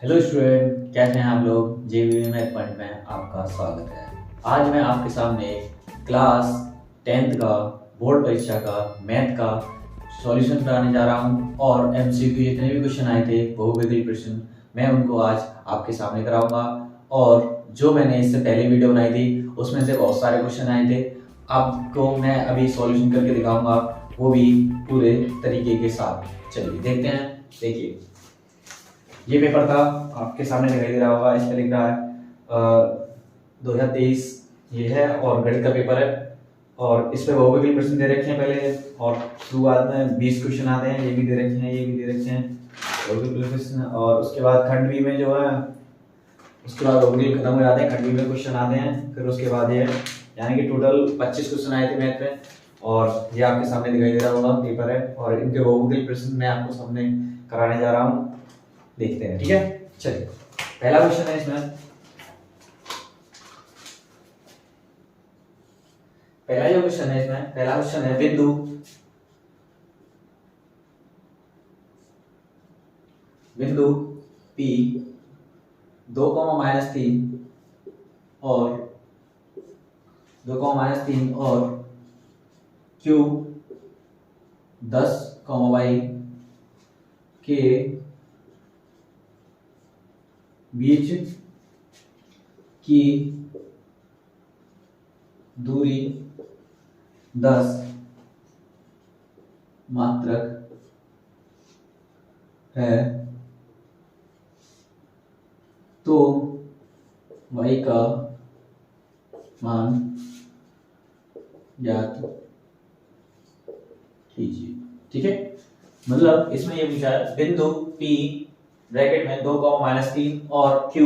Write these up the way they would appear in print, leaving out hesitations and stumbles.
Hello student, कैसे हैं आप लोग। जेवीवी मैथ पॉइंट में आपका स्वागत है। आज मैं आपके सामने क्लास 10th का बोर्ड परीक्षा का मैथ का सॉल्यूशन कराने जा रहा हूं और एमसीक्यू जितने भी क्वेश्चन आए थे बहुविकल्पी प्रश्न मैं उनको आज आपके सामने कराऊंगा। और जो मैंने इससे पहले वीडियो बनाई थी उसमें से बहुत सारे क्वेश्चन आए थे, आपको मैं अभी सॉल्यूशन करके दिखाऊंगा, वो भी पूरे तरीके के साथ। चलिए देखते हैं। देखिए, ये पेपर था, आपके सामने दिखाई दे रहा होगा। इस पे लिख रहा है 2023 ये है और गणित का पेपर है। और इस पे बहुविकल्पी प्रश्न दे रखे हैं पहले, और शुरुआत में 20 क्वेश्चन आते हैं, ये भी दे रखे हैं, ये भी दे रखे हैं बहुविकल्पी प्रश्न। और उसके बाद खंड बी में जो है, उसके बाद बहुविकल्पी खत्म हो जाते हैं, खंड बी में क्वेश्चन आते हैं। फिर उसके बाद ये यानी कि टोटल 25 क्वेश्चन आए थे मैथ में, और ये आपके सामने दिखाई दे रहा होगा पेपर है। और इनके बहुविकल्पी प्रश्न मैं आपको सामने कराने जा रहा हूँ, देखते हैं। ठीक है, चलिए पहला क्वेश्चन है इसमें। पहला जो क्वेश्चन है इसमें, पहला क्वेश्चन है बिंदु बिंदु P 2,-3 और 2,-3 और Q 10, y के बीच की दूरी 10 मात्रक है, तो y का मान ज्ञात कीजिए। ठीक है, मतलब इसमें ये पूछा है बिंदु P ब्रैकेट में 2,-3 और Q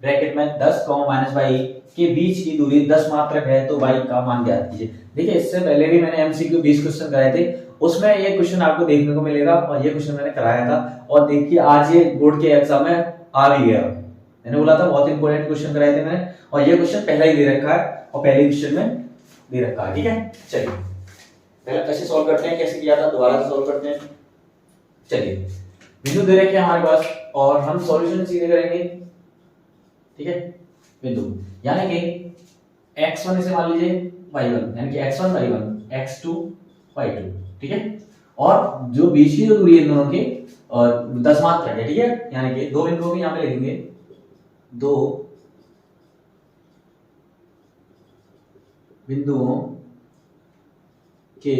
ब्रैकेट में 10,-y के बीच की दूरी 10 मात्रक है, तो y का मान ज्ञात कीजिए। देखिए, इससे पहले भी मैंने एमसीक्यू 20 क्वेश्चन कराए थे, उसमें ये क्वेश्चन आपको देखने को मिलेगा, और ये क्वेश्चन मैंने कराया था। और देखिए, आज ये बोर्ड के एग्जाम में आ भी गया। मैंने बोला था बहुत इंपॉर्टेंट क्वेश्चन कराए थे मैंने, और ये क्वेश्चन पहला ही दे रखा है और पहले क्वेश्चन में दे रखा है। ठीक है, चलिए पहले कैसे सॉल्व करते हैं, कैसे किया था दोबारा से सॉल्व करते हैं। चलिए, बिंदु दे रखे हैं हमारे पास और हम सॉल्यूशन सीधे करेंगे। ठीक है, बिंदु यानी कि x1 इसे मान लीजिए y1, यानी कि x1 y1 x2 y2। ठीक है, और जो बीच की जो दूरी है दोनों की 10 मात्रक है। ठीक है, यानी कि दो बिंदुओं की यहां पे लिखेंगे, दो बिंदुओं के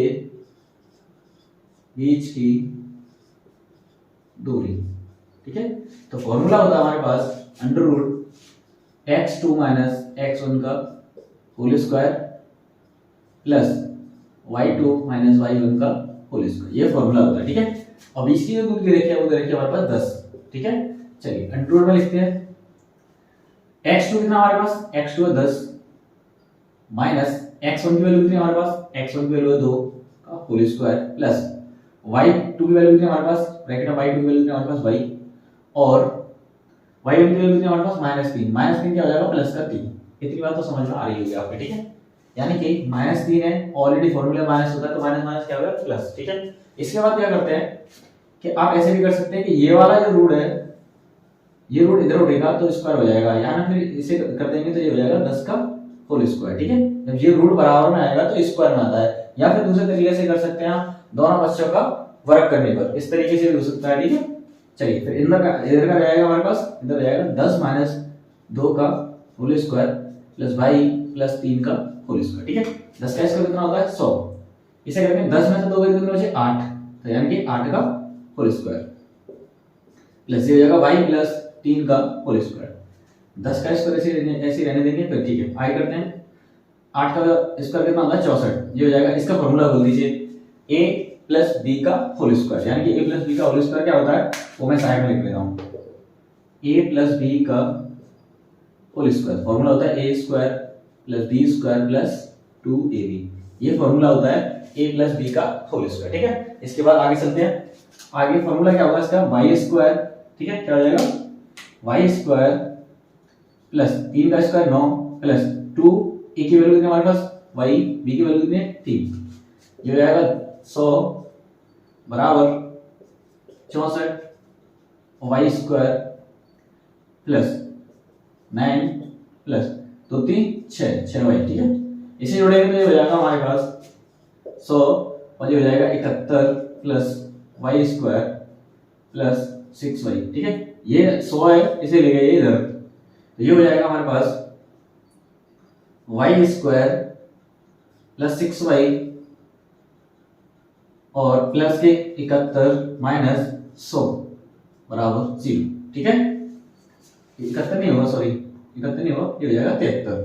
बीच की दूरी। ठीक है, तो फॉर्मूला होता है हमारे पास अंडर रूट x2 - x1 का whole square plus y2 - y1 का होल स्क्वायर, ये फॉर्मूला होता है। ठीक है, और बीच की जो दूरी दे रखी है वो दे रखी है हमारे पास 10। ठीक है, चलिए अंडर रूट में लिखते हैं। x2 कितना हमारे पास, x2 है 10 माइनस x1 की वैल्यू कितनी है हमारे पास, x1 की वैल्यू है 2 का होल स्क्वायर प्लस y2 की वैल्यू कितनी है हमारे पास, ब्रैकेट में y2 की वैल्यू कितनी है हमारे पास y, और y1 की वैल्यू कितनी है हमारे पास -3। -3 क्या हो जाएगा, प्लस का 3। इतनी बात तो समझ में आ रही होगी आपको। ठीक है, यानी कि -3 है, ऑलरेडी फॉर्मूला माइनस होता है, तो माइनस माइनस क्या होगा, प्लस। ठीक है, इसके बाद क्या करते हैं कि आप ऐसे भी कर सकते हैं कि ये वाला जो रूट है, ये रूट इधर उठेगा तो स्क्वायर हो जाएगा, यहाँ फिर इसे कर देंगे तो ये हो जाएगा 10 का होल स्क्वायर। ठीक है, जब ये रूट बराबर में आएगा तो स्क्वायर में आता है, या फिर दूसरे तरीके से कर सकते हैं आप, दोनों पक्षों का वर्ग करने पर, इस तरीके से भी हो सकता है। ठीक है, चलिए फिर इधर का जाएगा हमारे पास, इधर जाएगा 10 - 2 का whole square plus y plus 3 का होल स्क्वायर। ठीक है, 10 का स्क्वायर कितना होता है 100। इसे करेंगे 10 में से 2 कितने बचे 8, तो यानी कि 8 का होल स्क्वायर प्लस ये हो जाएगा y प्लस 3 का होल स्क्वायर। 10 का स्क्वायर ऐसे रहने देंगे। फिर ठीक है, आई करते हैं। 8 का स्क्वायर कितना होता है 64, ये हो जाएगा, इसका फॉर्मूला बोल दीजिए a प्लस b का होल स्क्वायर, यानी कि a प्लस b का होल स्क्वायर क्या होता है वो मैं साइड में लिख लेता हूं। a प्लस b का होल स्क्वायर फॉर्मूला होता है a square plus b square plus 2ab, ये फॉर्मूला होता है a प्लस b का होल स्क्वायर। ठीक है, इसके बाद आगे चलते हैं। आगे फॉर्मूला क्या होगा इसका, y स्क्वायर। ठीक है, क्या हो जाएगा y स्क्वायर प्लस 3 का स्क्वायर 9 प्लस 2, a की वैल्यू कितनी हमारे पास y, b की वैल्यू कितनी है 3, ये हो जाएगा 100 बराबर 64 y square plus 9 plus 2 3 6 6y, ठीक है। इसे जोड़ेंगे तो ये हो जाएगा हमारे पास 100 और ये हो जाएगा 71 plus Y square plus 6y, ठीक है। ये 100 है, इसे ले गए इधर, तो ये हो जाएगा हमारे पास वाई स्क्वायर प्लस 6y और प्लस के 71 माइनस 100 बराबर 0, ठीक है। 71 नहीं होगा, सॉरी 71 नहीं होगा, ये हो जाएगा 73,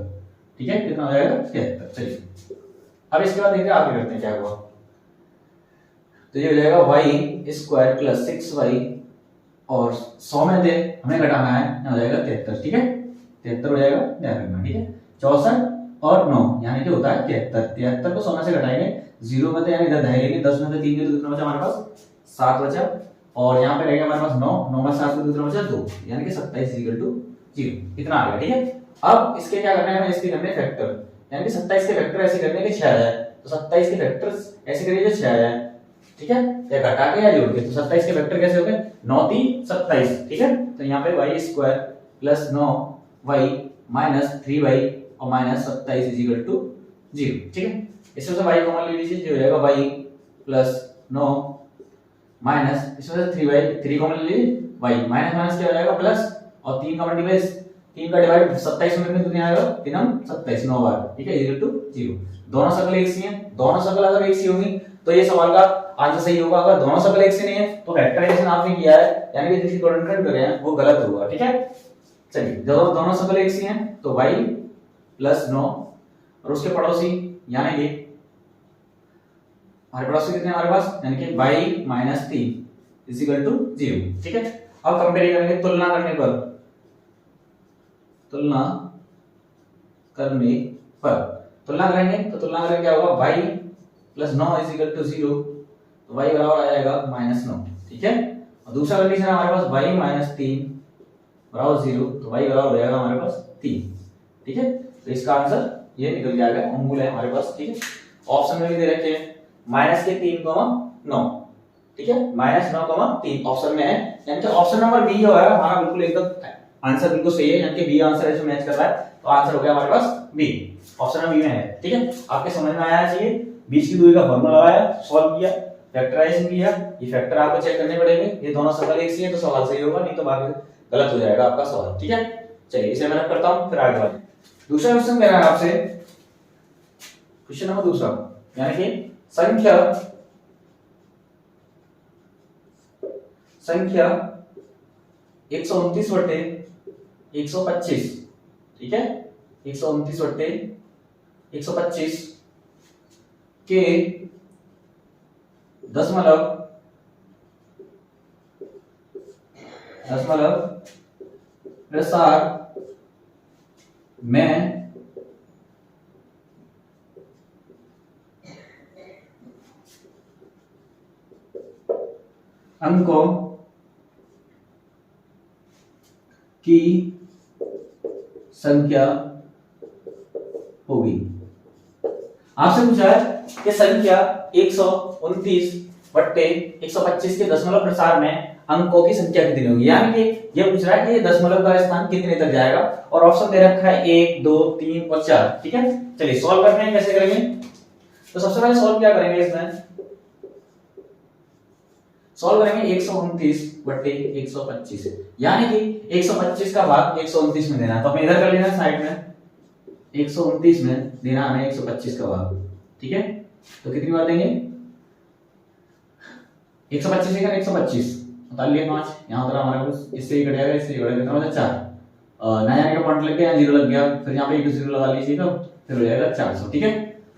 ठीक है। कितना हो जाएगा 73। चलिए अब इसके बाद देखिए आगे करते हैं क्या हुआ। तो ये हो जाएगा वाई स्क्वायर प्लस 6y और 100 में से हमें घटाना है, हो जाएगा 73, ठीक है। 73 हो जाएगा, ध्यान रखना, ठीक है। 64 और 9 यानी कि होता है 73। 73 को 100 में से घटाएंगे, 0 में तो यानी इधर ढाई 10 में से 3 के तो कितना बचा हमारे पास 7 बचा, और यहाँ पे रहेगा हमारे पास 9 9 में 7 के कितना बचा 2, यानी कि 27 इक्वल टू 0, इतना आ गया, ठीक है। अब इसके क्या करना है, हमें इसके करने फैक्टर, यानी कि 27 के फैक्टर ऐसे करने के 6 आ जाए, तो 27 के फैक्टर ऐसे करिए जो 6 आ जाए, ठीक है, या घटा के या जोड़ के। तो 27 के फैक्टर कैसे हो गए, 9 3 27, ठीक है। तो यहाँ पे y square plus 9y minus 3y और माइनस 27 इज इक्वल टू 0, ठीक है। इसमें से y कॉमन ले लीजिए, जो हो जाएगा y प्लस 9 माइनस इसमें से 3 कॉमन ले लीजिए, y माइनस माइनस क्या हो जाएगा प्लस, और 3 का मल्टीप्लाई 3 का डिवाइड 27 में कितने आएगा 3 27 9 बार, ठीक है, इक्वल टू 0। दोनों शक्ल एक सी हैं, दोनों शक्ल अगर एक सी होंगी तो ये सवाल का आंसर सही होगा। अगर दोनों शक्ल एक सी नहीं है तो फैक्टराइजेशन आपने किया है, यानी कि जिसकी कोऑर्डिनेट कर रहे हैं वो गलत होगा, ठीक है। चलिए जब दोनों शक्ल एक सी हैं तो y प्लस 9 और उसके पड़ोसी यानी कि हमारे पड़ोसी कितने हमारे पास, यानी कि y minus 3 is equal to 0, ठीक है। अब कंपेयर करेंगे, तुलना करने पर, तुलना करेंगे तो तुलना करेंगे क्या होगा, y plus 9 is equal to 0, तो y बराबर आ जाएगा माइनस 9, ठीक है। और दूसरा कंडीशन हमारे पास y माइनस 3 बराबर 0, तो y बराबर हो जाएगा हमारे पास 3, ठीक है। तो इसका आंसर ये निकल जाएगा, अंगुल है हमारे पास, ठीक है। ऑप्शन में भी दे रखे हैं माइनस के 3 9, ठीक है, माइनस 9 3 ऑप्शन में है, यानी कि ऑप्शन नंबर बी जो है हमारा बिल्कुल एकदम आंसर बिल्कुल सही है, यानी कि बी आंसर है जो मैच कर रहा है, तो आंसर हो गया हमारे पास बी, ऑप्शन नंबर बी में है, ठीक है। आपके समझ में आया चाहिए, बीच की दूरी का फॉर्मूला लगाया, सॉल्व किया, फैक्टराइजेशन किया, ये फैक्टर आपको चेक करने पड़ेंगे, ये दोनों शक्ल एक सी है तो सवाल सही होगा, नहीं तो बाकी गलत हो जाएगा आपका सवाल, ठीक है। चलिए इसे मैं करता हूं, फिर आगे बढ़ते हैं। दूसरा क्वेश्चन कह रहा है आपसे, क्वेश्चन नंबर दूसरा, यानी कि संख्या 129 बटे 125, ठीक है, 129 बटे 125 के दशमलव प्रसार में अंकों की संख्या होगी। आपसे पूछा है कि संख्या 129 बट्टे 125 के दशमलव प्रसार में अंकों की संख्या कितनी होगी, यानी कि ये पूछ रहा है कि ये दशमलव का स्थान कितने तक जाएगा, और ऑप्शन दे रखा है 1 2 3 और 4, ठीक है। चलिए सॉल्व करते हैं, कैसे करेंगे, तो सबसे पहले सॉल्व क्या करेंगे, इसमें सॉल्व करेंगे 129 बट्टे 125, यानी कि 125 का भाग 129 में देना है, तो हमें इधर कर लेना है साइड में, 129 में देना हमें 125 का भाग, ठीक है। तो कितनी बार देंगे, 125 का 125 बताइए 5, यहां पर हमारे पास इससे ही कट जाएगा, इससे ही कट जाएगा, मतलब 4 ना जाने का पॉइंट लग गया, 0 लग गया, फिर यहां पे 1 0 लगा लीजिए, तो फिर हो जाएगा 400, ठीक है।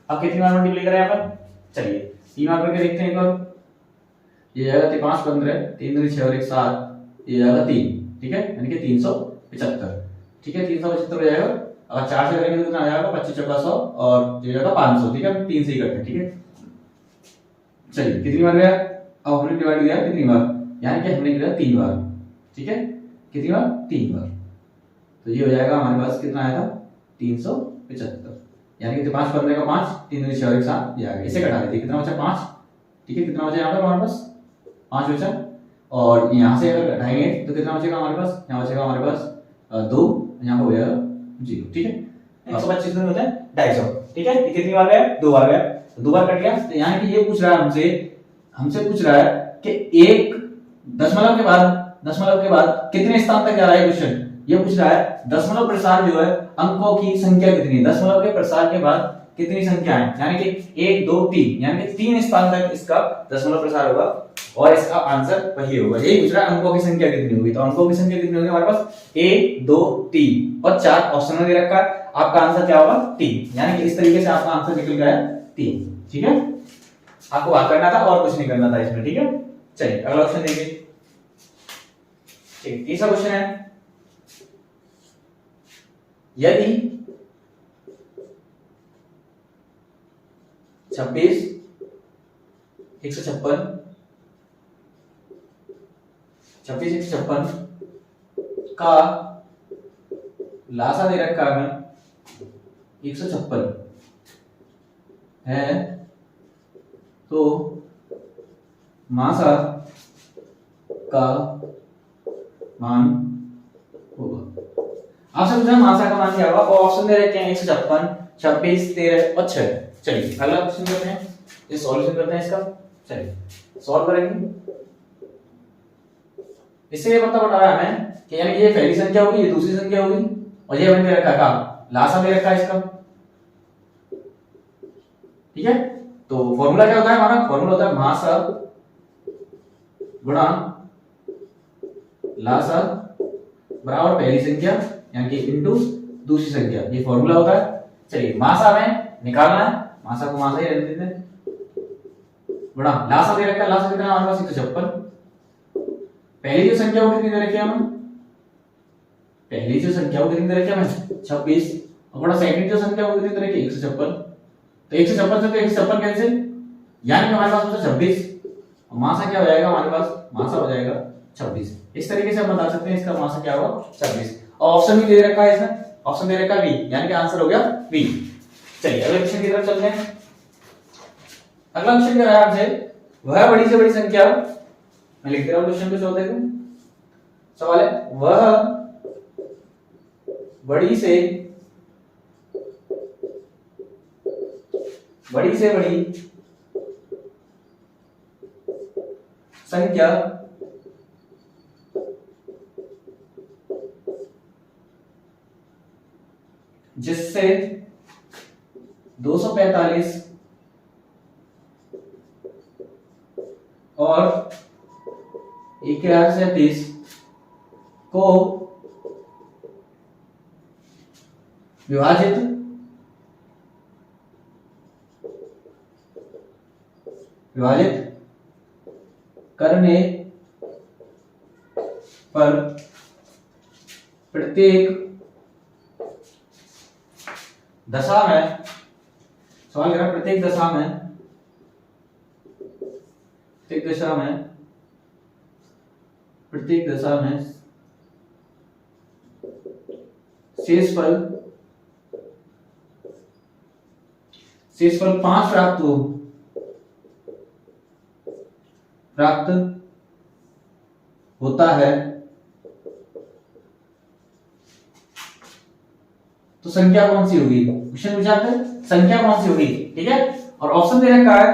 अब कितनी बार मल्टीप्लाई करें यहां पर, चलिए 3 बार करके देखते हैं एक बार, ये जाएगा 5 15 3 2 6 और 1 7, ये जाएगा 3, ठीक है, यानी कि 375, ठीक है, 375 हो जाएगा। अगर 4 से करेंगे तो कितना आ जाएगा, 25 चौका 100 और ये जाएगा 500, ठीक है, 3 से ही करते हैं, ठीक है। चलिए कितनी बार गया, अब हमने डिवाइड किया कितनी बार, यानी कि हमने किया 3 बार, ठीक है, कितनी बार 3 बार, तो ये हो जाएगा हमारे पास कितना आया था 375, यानी कि 5 15 का 5 3 2 6 और 1 7, ये आ गया, इसे घटा देते कितना बचा 5, ठीक है, कितना बचा यहाँ पर हमारे पास 5 बचा, और यहाँ से अगर घटाएंगे तो कितना बचेगा हमारे पास, यहाँ बचेगा हमारे पास 2, यहाँ पे हो जाएगा 0। ठीक है, 125 दूनी होता है 250। ठीक है, ये कितनी बार गया? 2 बार गया, तो 2 बार कट गया। तो यहाँ की ये पूछ रहा है हमसे पूछ रहा है कि एक दशमलव के बाद कितने स्थान तक जा रहा है क्वेश्चन। ये पूछ रहा है दशमलव प्रसार जो है अंकों की संख्या कितनी है, दशमलव के प्रसार के बाद कितनी संख्या है, यानी कि 1 2 3, यानी कि 3 स्थान तक इसका दशमलव प्रसार होगा और इसका आंसर वही होगा। यही पूछ रहा है अंकों की संख्या कितनी होगी। तो अंकों की संख्या कितनी होगी हमारे पास 1 2 3 और 4 ऑप्शन में दे रखा है। आपका आंसर क्या होगा 3, यानी कि इस तरीके से आपका आंसर निकल गया 3। ठीक है, आपको बात करना था और कुछ नहीं करना था इसमें। ठीक है, चलिए अगला ऑप्शन देखिए। ठीक, तीसरा क्वेश्चन है, यदि 26 156 का लासा दे रखा है 156 है, तो मासा का मान होगा। आपसे पूछा मासा का मान क्या होगा, और ऑप्शन दे रखे हैं 156 26 13 और 6। चलिए अगला क्वेश्चन करते हैं, ये सॉल्यूशन करते हैं इसका। चलिए सॉल्व करेंगे। इससे ये पता पड़ रहा है हमें कि यानी ये पहली संख्या होगी, ये दूसरी संख्या होगी, और ये हमें दे रखा है का लासा दे रखा है इसका। ठीक है, तो फॉर्मूला क्या होता है हमारा, फॉर्मूला होता है मासा गुणा लासा बराबर पहली संख्या यानी कि इनटू दूसरी संख्या, ये फॉर्मूला होता है। चलिए मासा हमें निकालना है, मासा को मासा ही रहने देते हैं, गुणा लासा दे रखा है, लासा कितना हमारे पास 156। पहली जो संख्या वो कितनी दे रखी है हमें, पहली जो संख्या वो कितनी दे रखी है हमें 26, और गुणा सेकंड जो संख्या वो कितनी दे रखी है 156। तो 156 से तो 156 कैंसिल, यानी कि हमारे पास बचा 26, और मासा क्या हो जाएगा हमारे पास, मासा हो जाएगा 26। इस तरीके से हम बता सकते हैं इसका मासा क्या होगा 26। और ऑप्शन भी दे रखा है इसमें, ऑप्शन दे रखा है बी, यानी कि आंसर हो गया बी। चलिए अगले क्वेश्चन की तरफ चलते हैं। अगला क्वेश्चन क्या है आपसे, वह बड़ी से बड़ी संख्या, मैं लिख दे रहा हूं क्वेश्चन को, चौथे को सवाल है, वह बड़ी से बड़ी संख्या जिससे 245 और 1037 को विभाजित करने पर प्रत्येक दशा में, सवाल कह रहा है प्रत्येक दशा में शेषफल 5 प्राप्त होता है, तो संख्या कौन सी होगी, क्वेश्चन पूछा है संख्या कौन सी होगी। ठीक है, और ऑप्शन दे रखा है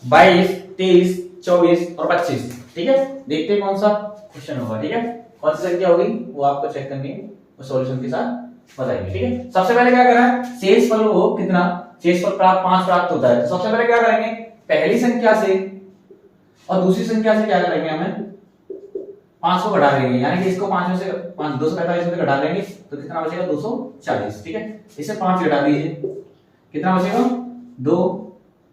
22 23 24 और 25। ठीक है, देखते हैं कौन सा क्वेश्चन होगा। ठीक है, कौन सी संख्या होगी वो आपको चेक करनी है, वो सॉल्यूशन के साथ बताएंगे। ठीक है, सबसे पहले क्या करा है, शेषफल को कितना, शेषफल 5 प्राप्त होता है, तो सबसे पहले क्या करेंगे, पहली संख्या से और दूसरी संख्या से क्या करेंगे, हमें 5 को घटा देंगे, यानी कि इसको 5 में से 245 में से घटा देंगे तो कितना बचेगा 240। ठीक है, इसे 5 घटा दीजिए, कितना बचेगा 2,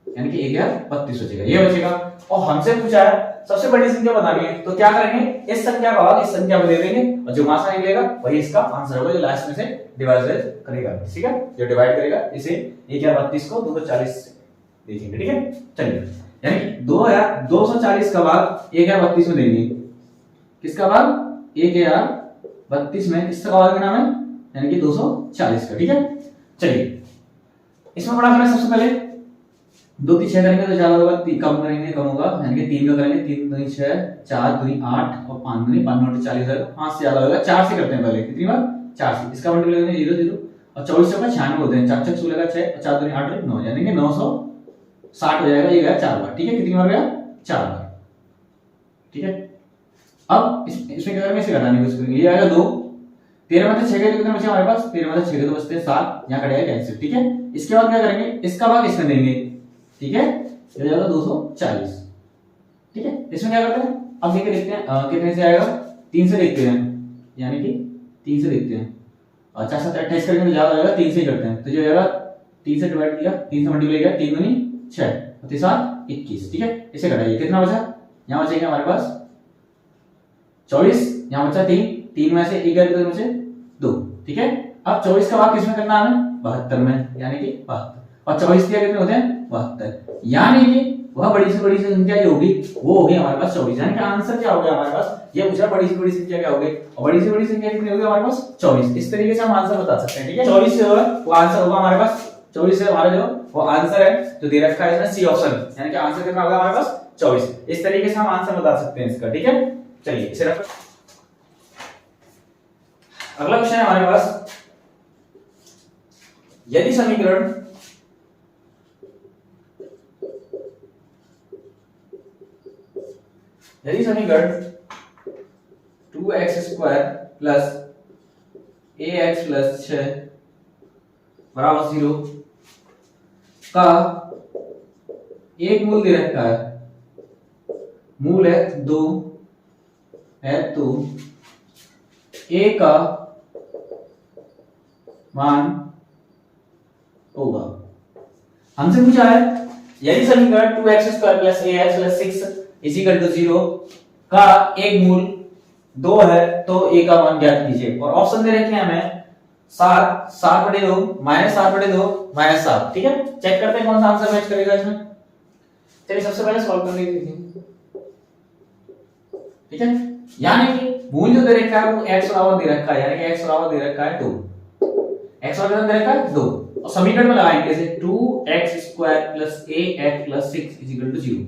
यानी कि 1032 बचेगा, ये बचेगा। और हमसे पूछा है सबसे बड़ी संख्या बतानी है, तो क्या करेंगे, इस संख्या का भाग इस संख्या में दे देंगे और जो मासा निकलेगा वही इसका आंसर होगा, जो लास्ट में से डिवाइड करेगा। ठीक है, जो डिवाइड करेगा इसे 1032 को 240 से देखेंगे। ठीक है, चलिए यानी 240 का भाग 1032 में देंगे, किसका भाग 1032 में किसका भाग देना है, यानी कि 240 का। ठीक है, चलिए इसमें बड़ा करना, सबसे पहले 2 3 6 करेंगे तो ज्यादा होगा, 3 कम करेंगे कम होगा, यानी कि 3 का करेंगे 3 2 6 4 2 8 और 5 2 5 9 40 होगा, 5 से ज्यादा होगा, 4 से करते हैं पहले, कितनी बार 4 इसका मल्टीप्लाई करेंगे 0 0 और 24 का 96 होते हैं, 4 6 16 का 6 और 4 दूनी 8 9 यानी कि 960 हो जाएगा। ये गया 4 बार, ठीक है। कितनी बार गया? 4 बार, ठीक है। अब इसमें क्या करेंगे, इसे घटाने की कोशिश करेंगे। ये आएगा 2, 13 में से 6 गए तो कितने बचे हमारे पास? 13 में से 6 गए तो बचते हैं 7, यहाँ कटेगा कैंसिल, ठीक है। इसके बाद क्या करेंगे, इसका भाग इसमें देंगे, ठीक है। ये हो जाएगा 240, ठीक है। इसमें क्या करते हैं, अब देख के देखते हैं कितने से आएगा, 3 से देखते हैं, यानी कि 3 से देखते हैं। और 4 7 28 करेंगे तो ज्यादा हो जाएगा, 3 से ही करते हैं। तो जो आएगा 3 से डिवाइड किया, 3 से मल्टीप्लाई किया, 3 दूनी 6 और 3 7 21, ठीक है। इसे घटाइए, कितना बचा? यहाँ बचेगा हमारे पास 24, यहाँ बचा 3, 3 में से 1 गया तो बचे 2, ठीक है। अब 24 का भाग किसमें करना है हमें? 72 में, यानी कि 72, और 24 के कितने होते हैं? 72, यानी कि वह बड़ी से बड़ी संख्या जो होगी वो होगी हमारे पास 24, यानी कि आंसर क्या हो गया हमारे पास? ये पूछा बड़ी से बड़ी संख्या क्या होगी, और बड़ी से बड़ी संख्या कितनी होगी हमारे पास? 24। इस तरीके से हम आंसर बता सकते हैं, ठीक है। 24 जो है वो आंसर होगा हमारे पास, 24 से हमारा जो वो आंसर है जो दे रखा है इसमें सी ऑप्शन, यानी कि आंसर कितना होगा हमारे पास? 24। इस तरीके से हम आंसर बता सकते हैं इसका, ठीक है। चलिए इसे रखो। अगला क्वेश्चन है हमारे पास, यदि समीकरण यदि समीकरण 2x² प्लस ax प्लस 6 बराबर 0 का एक मूल दे रखा है, मूल है 2 है, तो a का मान होगा। हमसे पूछा है यदि समीकरण 2x² plus ax plus 6 equal to 0 का एक मूल 2 है तो a का मान ज्ञात कीजिए। और ऑप्शन दे रखे हैं हमें 7 7/2 -7/2 -7, ठीक है। चेक करते हैं कौन सा आंसर मैच करेगा इसमें। चलिए सबसे पहले सॉल्व करने की देखिए, ठीक है। यानी कि मूल जो दे रखा है वो x बराबर दे रखा है, यानी कि x बराबर दे रखा है 2, x बराबर दे रखा है 2, और समीकरण में लगाएंगे जैसे 2x² plus ax plus 6 equal to 0।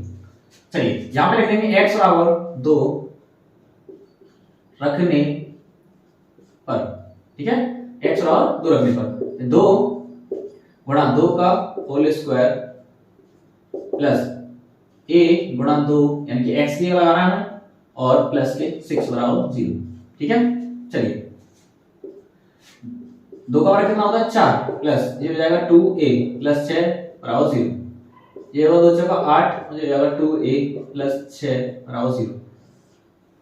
चलिए यहां पे लिख देंगे x बराबर 2 रखने पर, ठीक है। x बराबर 2 रखने पर 2 गुणा 2 का होल स्क्वायर प्लस a गुणा 2 यानी कि x के लगाना है और प्लस के 6 बराबर 0, ठीक है। चलिए 2 का बराबर कितना होता है 4 प्लस ये हो जाएगा 2a प्लस 6 बराबर 0, ये होगा 2 चौका 8 मुझे जाएगा 2a प्लस 6 बराबर 0,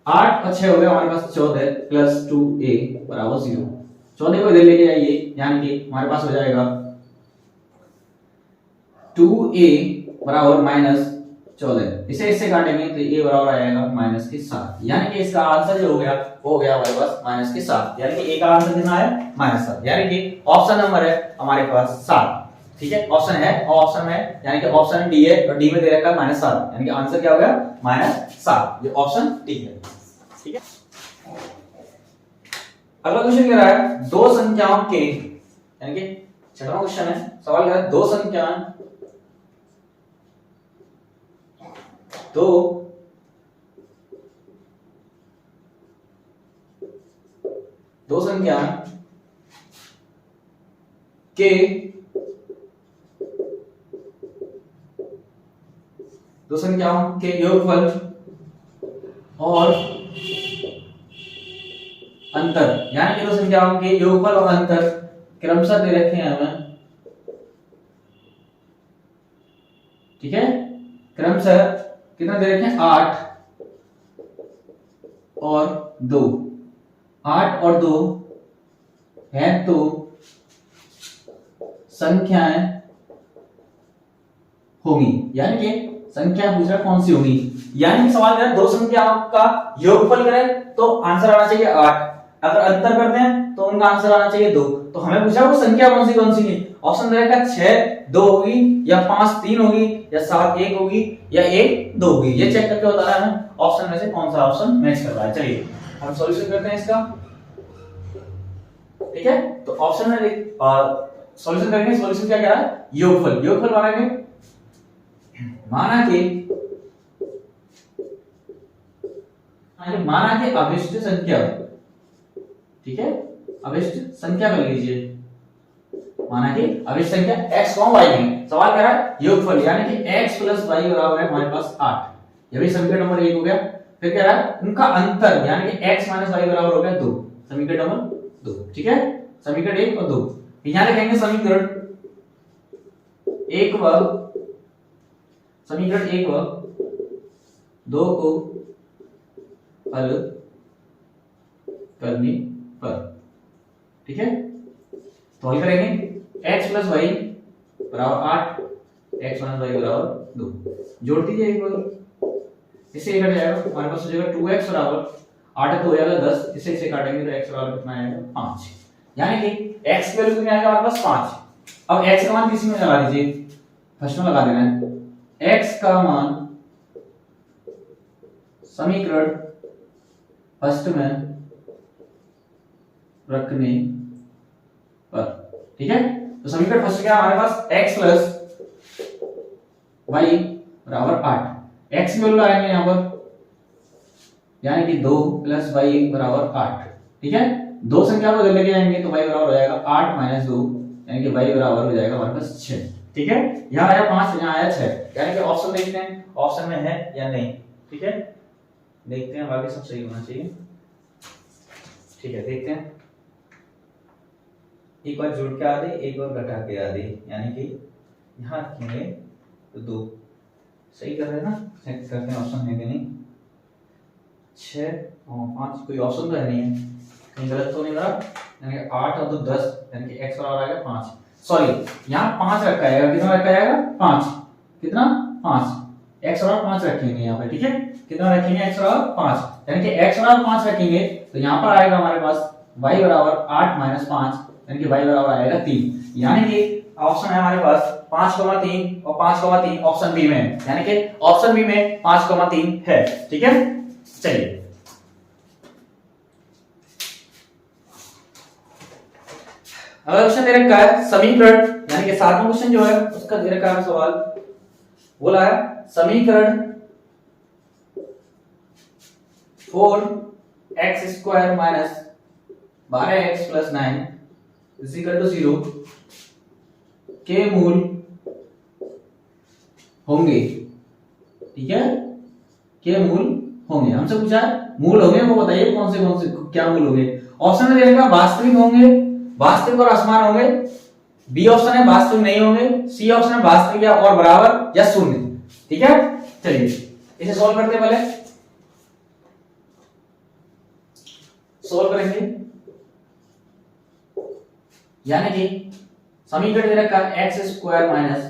8 और 6 हो गया हमारे पास 14 प्लस 2a बराबर 0। 14 को इधर लेके जाइए, यानी कि हमारे पास हो जाएगा 2a बराबर -14, इसे इससे काटेंगे तो a बराबर आ जाएगा -7, यानी कि इसका आंसर जो हो गया वो हो गया हमारे पास -7, यानी कि a का आंसर कितना है -7, यानी कि ऑप्शन नंबर है हमारे पास 7, ठीक है। ऑप्शन है और ऑप्शन में, यानी कि ऑप्शन डी है और डी में दे रखा है -7, यानी कि आंसर क्या हो गया -7, ये ऑप्शन डी है, ठीक है। अगला क्वेश्चन कह रहा है दो संख्याओं के, यानी कि 6वां क्वेश्चन है, सवाल कह रहा है दो संख्याएं के दो संख्याओं के योगफल और अंतर, यानी कि दो संख्याओं के योगफल और अंतर क्रमशः दे रखे हैं हमें, ठीक है। क्रमशः कितना दे रखे हैं 8 और 2, 8 और 2 है तो संख्याएं होंगी, यानी कि संख्या पूछ रहा कौन सी होगी, यानी कि सवाल है दो संख्याओं का योगफल करें तो आंसर आना चाहिए 8, अगर अंतर करते हैं तो उनका आंसर आना चाहिए 2, तो हमें पूछा वो संख्या कौन सी है। ऑप्शन दे रखा 6 2 होगी या 5 3 होगी या 7 1 होगी या 1 2 होगी, ये चेक करके बताना है हमें ऑप्शन में से कौन सा ऑप्शन मैच कर रहा है। चलिए हम सॉल्यूशन करते हैं इसका, ठीक है। तो ऑप्शन में सॉल्यूशन करेंगे, सॉल्यूशन क्या कह रहा है योगफल मानेंगे, माना के अभिष्ट संख्या, ठीक है, अभिष्ट संख्या कर लीजिए, माना कि अभिष्ट संख्या x y में सवाल कह रहा है योगफल यानी कि x प्लस y बराबर है हमारे पास 8, ये भी समीकरण नंबर 1 हो गया। फिर कह रहा है उनका अंतर यानी कि x माइनस y बराबर हो गया 2, समीकरण नंबर 2, ठीक है, समीकरण 1 और 2। यहां लिखेंगे समीकरण 1 व समीकरण 1 व 2 को हल करने पर, ठीक है, तो हल करेंगे x प्लस वाई बराबर 8, x माइनस वाई बराबर 2, जोड़ दीजिए एक बार, इससे ये कट जाएगा हमारे पास हो जाएगा 2x बराबर 8 तो हो जाएगा 10, इससे इसे काटेंगे तो x बराबर कितना आएगा 5, यानी कि x की वैल्यू कितनी आएगा हमारे पास 5। अब x का मान किसी में लगा दीजिए, फर्स्ट में लगा देना है x का मान समीकरण फर्स्ट में रखने पर, ठीक है, तो समीकरण फर्स्ट क्या हमारे पास x प्लस वाई बराबर 8, x की वैल्यू लगाएंगे यहां पर यानी कि 2 प्लस वाई बराबर 8, ठीक है, दो संख्या को जब लेके आएंगे तो y बराबर हो जाएगा 8 माइनस 2 यानी कि y बराबर हो जाएगा हमारे पास 6, ठीक है, यहां आया 5 यहां आया 6, यानी कि ऑप्शन देखते हैं ऑप्शन में है या नहीं, ठीक है, देखते हैं बाकी सब सही होना चाहिए, ठीक है, देखते हैं, एक बार जोड़ के आधे एक बार घटा के आधे, यानी कि यहां रखेंगे तो 2 सही कर रहे हैं ना, चेक करते हैं ऑप्शन है कि नहीं, 6 और 5 कोई ऑप्शन तो है नहीं है, कहीं गलत तो नहीं रहा, यानी कि 8 और 2 10 यानी कि x बराबर आ गया 5, सॉरी यहां 5 रखा जाएगा, कितना रखा जाएगा 5, कितना 5, x बराबर 5 रखेंगे यहां पे, ठीक है, कितना रखेंगे x बराबर 5, यानी कि x बराबर 5 रखेंगे तो यहां पर आएगा हमारे पास y बराबर 8 माइनस 5 यानी कि y बराबर आएगा 3, यानी कि ऑप्शन है हमारे पास 5,3 और 5,3 ऑप्शन बी में है, यानी कि ऑप्शन बी में 5,3 है, ठीक है, चलिए अगला क्वेश्चन दे रखा है समीकरण यानी कि 7वां क्वेश्चन जो है उसका दे रखा है सवाल, बोला है समीकरण 4x square minus 12x plus 9 is equal to 0 के मूल होंगे, ठीक है, के मूल होंगे, हमसे पूछा है मूल होंगे, वो बताइए कौन से क्या मूल होंगे, ऑप्शन में देगा वास्तविक होंगे, वास्तविक और असमान होंगे, बी ऑप्शन है वास्तविक नहीं होंगे, सी ऑप्शन है वास्तविक या और बराबर या शून्य, ठीक है, चलिए इसे सॉल्व करते हैं, पहले सॉल्व करेंगे, यानी कि समीकरण दे रखा है x square minus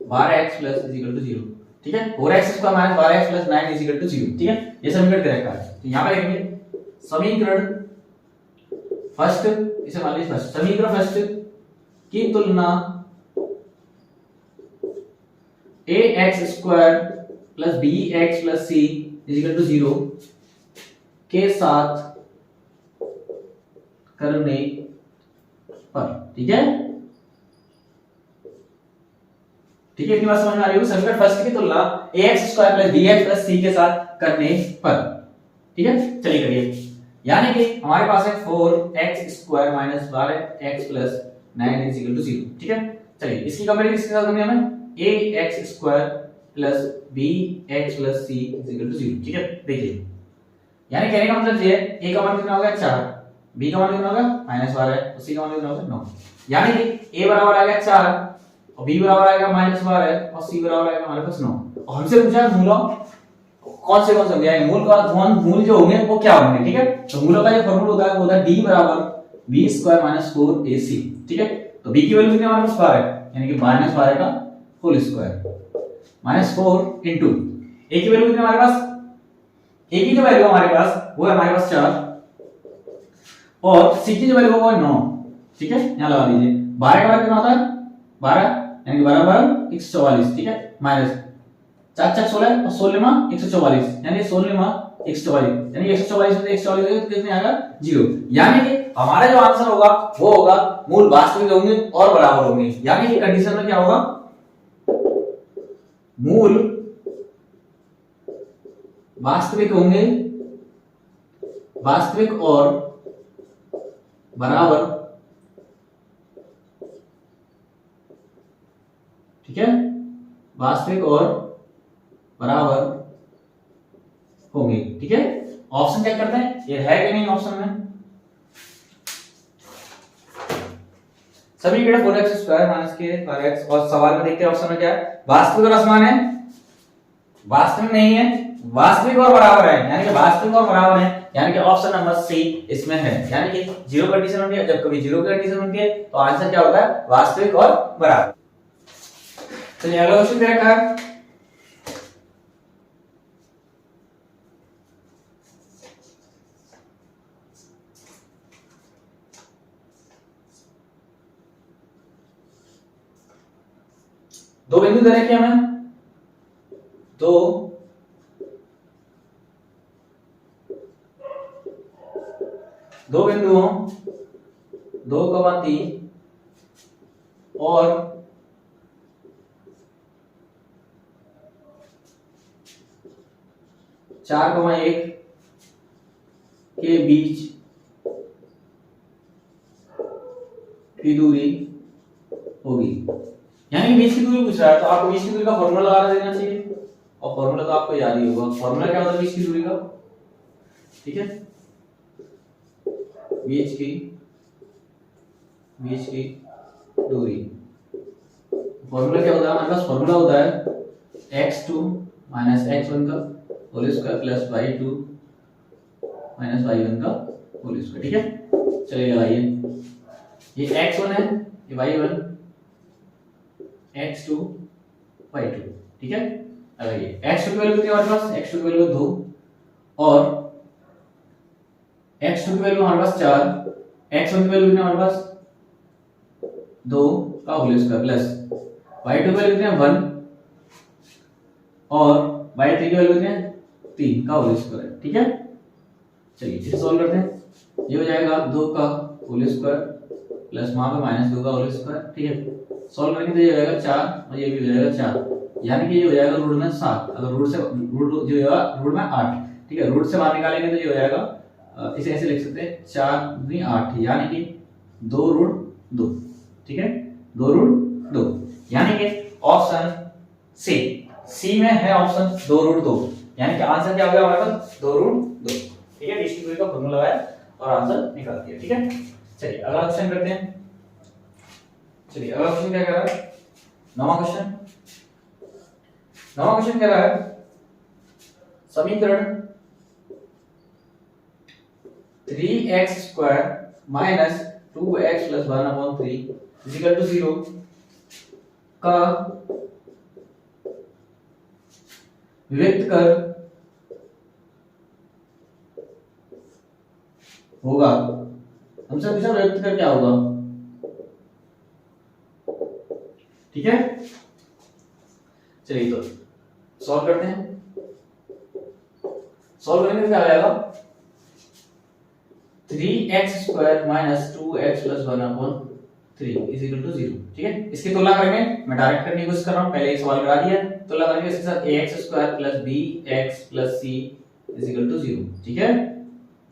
12x plus is equal to 0, ठीक है, 4x square minus 12x plus 9 is equal to 0, ठीक है, ये समीकरण दे रखा है, तो यहां पे लिखेंगे समीकरण फर्स्ट, इसे मान लीजिए फर्स्ट, समीकरण फर्स्ट की तुलना ax square plus bx plus c is equal to 0 के साथ करने पर, ठीक है, ठीक है, इतनी बात समझ में आ रही होगी, समीकरण फर्स्ट की तुलना ax square plus bx plus c के साथ करने पर, ठीक है, चलिए करिए, यानी कि हमारे पास है 4x square minus 12x plus 9 is equal to 0, ठीक है, चलिए इसकी कंपेरिजन किसके साथ करनी है हमें ax square plus bx plus c is equal to 0, ठीक है, देखिए यानी कहने का मतलब ये a का मान कितना होगा 4, b का मान कितना होगा -12 और c का मान कितना होगा 9, यानी कि a बराबर आएगा 4 और b बराबर आएगा -12 और c बराबर आएगा हमारे पास 9, और हमसे पूछा है मूलों कौन से होंगे, यानी मूल का मूल जो होंगे वो क्या होंगे, ठीक है, तो मूलों का जो फार्मूला होता है वो होता है d बराबर b स्क्वायर माइनस 4ac, ठीक है, तो b की वैल्यू कितनी हमारे पास 12 है, यानी कि -12 का whole square minus 4 into a की वैल्यू कितनी हमारे पास, a की जो वैल्यू हमारे पास वो है हमारे पास 4 और c की जो वैल्यू वो है 9, ठीक है, यहां लगा दीजिए, 12 का वैल्यू कितना होता है 12 यानी कि 12 12 144, ठीक है, माइनस 4 4 16 और 16 में 144 यानी 16 में 144 यानी 144 में 144 तो कितने आएगा 0, यानी कि हमारा जो आंसर होगा वो होगा मूल वास्तविक होंगे और बराबर होंगे, यानी कि कंडीशन में क्या होगा मूल वास्तविक होंगे, वास्तविक और बराबर, ठीक है, वास्तविक और बराबर होंगे, ठीक है। ऑप्शन चेक करते हैं ये है कि नहीं ऑप्शन में। सभी ग्रेड 4x स्क्वायर माइनस के पर x, और सवाल में देखते हैं ऑप्शन में क्या है, वास्तविक और असमान है, वास्तविक नहीं है, वास्तविक और बराबर है, यानी कि वास्तविक और बराबर है, यानी कि ऑप्शन नंबर सी इसमें है, यानी कि जीरो कंडीशन होती है, जब कभी जीरो की कंडीशन होती है तो आंसर क्या होता है, वास्तविक और बराबर। चलिए अगला क्वेश्चन क्या रखा है, दो बिंदु दे रखे हमें, दो बिंदुओं 2,3 और 4,1 के बीच की दूरी होगी, यानी बीच की दूरी पूछ रहा है तो आपको बीच की दूरी का फॉर्मूला लगा देना चाहिए, और फॉर्मूला तो आपको याद ही होगा। फॉर्मूला क्या होता है बीच की दूरी का, ठीक है, बीच की दूरी, फॉर्मूला क्या होता है हमारे पास, फॉर्मूला होता है x2 माइनस x1 का whole square plus y2 minus y1 का होल स्क्वायर, ठीक है। चलिए लगाइए, ये x1 है, ये y1, x2 y2, ठीक है। लगाइए, x2 की वैल्यू कितनी है हमारे पास, x2 की वैल्यू 2 और x2 की वैल्यू हमारे पास 4, x1 की वैल्यू कितनी है हमारे पास 2 का होल स्क्वायर प्लस y2 की वैल्यू कितनी है 1 और y3 की वैल्यू कितनी है 3 का होल स्क्वायर, ठीक है। चलिए इसे सॉल्व करते हैं, ये हो जाएगा 2 का होल स्क्वायर प्लस वहां पे माइनस 2 का होल स्क्वायर, ठीक है। सॉल्व करके तो ये हो जाएगा 4 और ये भी हो जाएगा 4, यानी कि ये हो जाएगा रूट में 7, अगर रूट जो होगा रूट में 8, ठीक है। रूट से बाहर निकालेंगे तो ये हो जाएगा, इसे ऐसे लिख सकते हैं 4 दूनी 8, यानी कि 2 रूट 2, ठीक है, 2 रूट 2, यानी कि ऑप्शन सी में है ऑप्शन 2 रूट 2, यानी कि आंसर क्या हो गया हमारे पास 2 रूट 2, ठीक है। बीच की दूरी का फॉर्मूला लगाया और आंसर निकाल दिया, ठीक है। चलिए अगला क्वेश्चन करते हैं, चलिए अगला क्वेश्चन क्या कह रहा है, नवा क्वेश्चन कह रहा है समीकरण 3x square minus 2x plus 1/3 equal to 0 का विभक्त कर होगा, हमसे पूछा विभक्त कर क्या होगा, ठीक है। चलिए तो सॉल्व करते हैं, सॉल्व करेंगे तो क्या आ जाएगा 3x square minus 2x plus 1/3 is equal to 0, ठीक है। इसकी तुलना करेंगे, मैं डायरेक्ट करने की कोशिश कर रहा हूं, पहले एक सवाल करा दिया, तुलना करेंगे इसके साथ ax square plus bx plus c is equal to 0, ठीक है।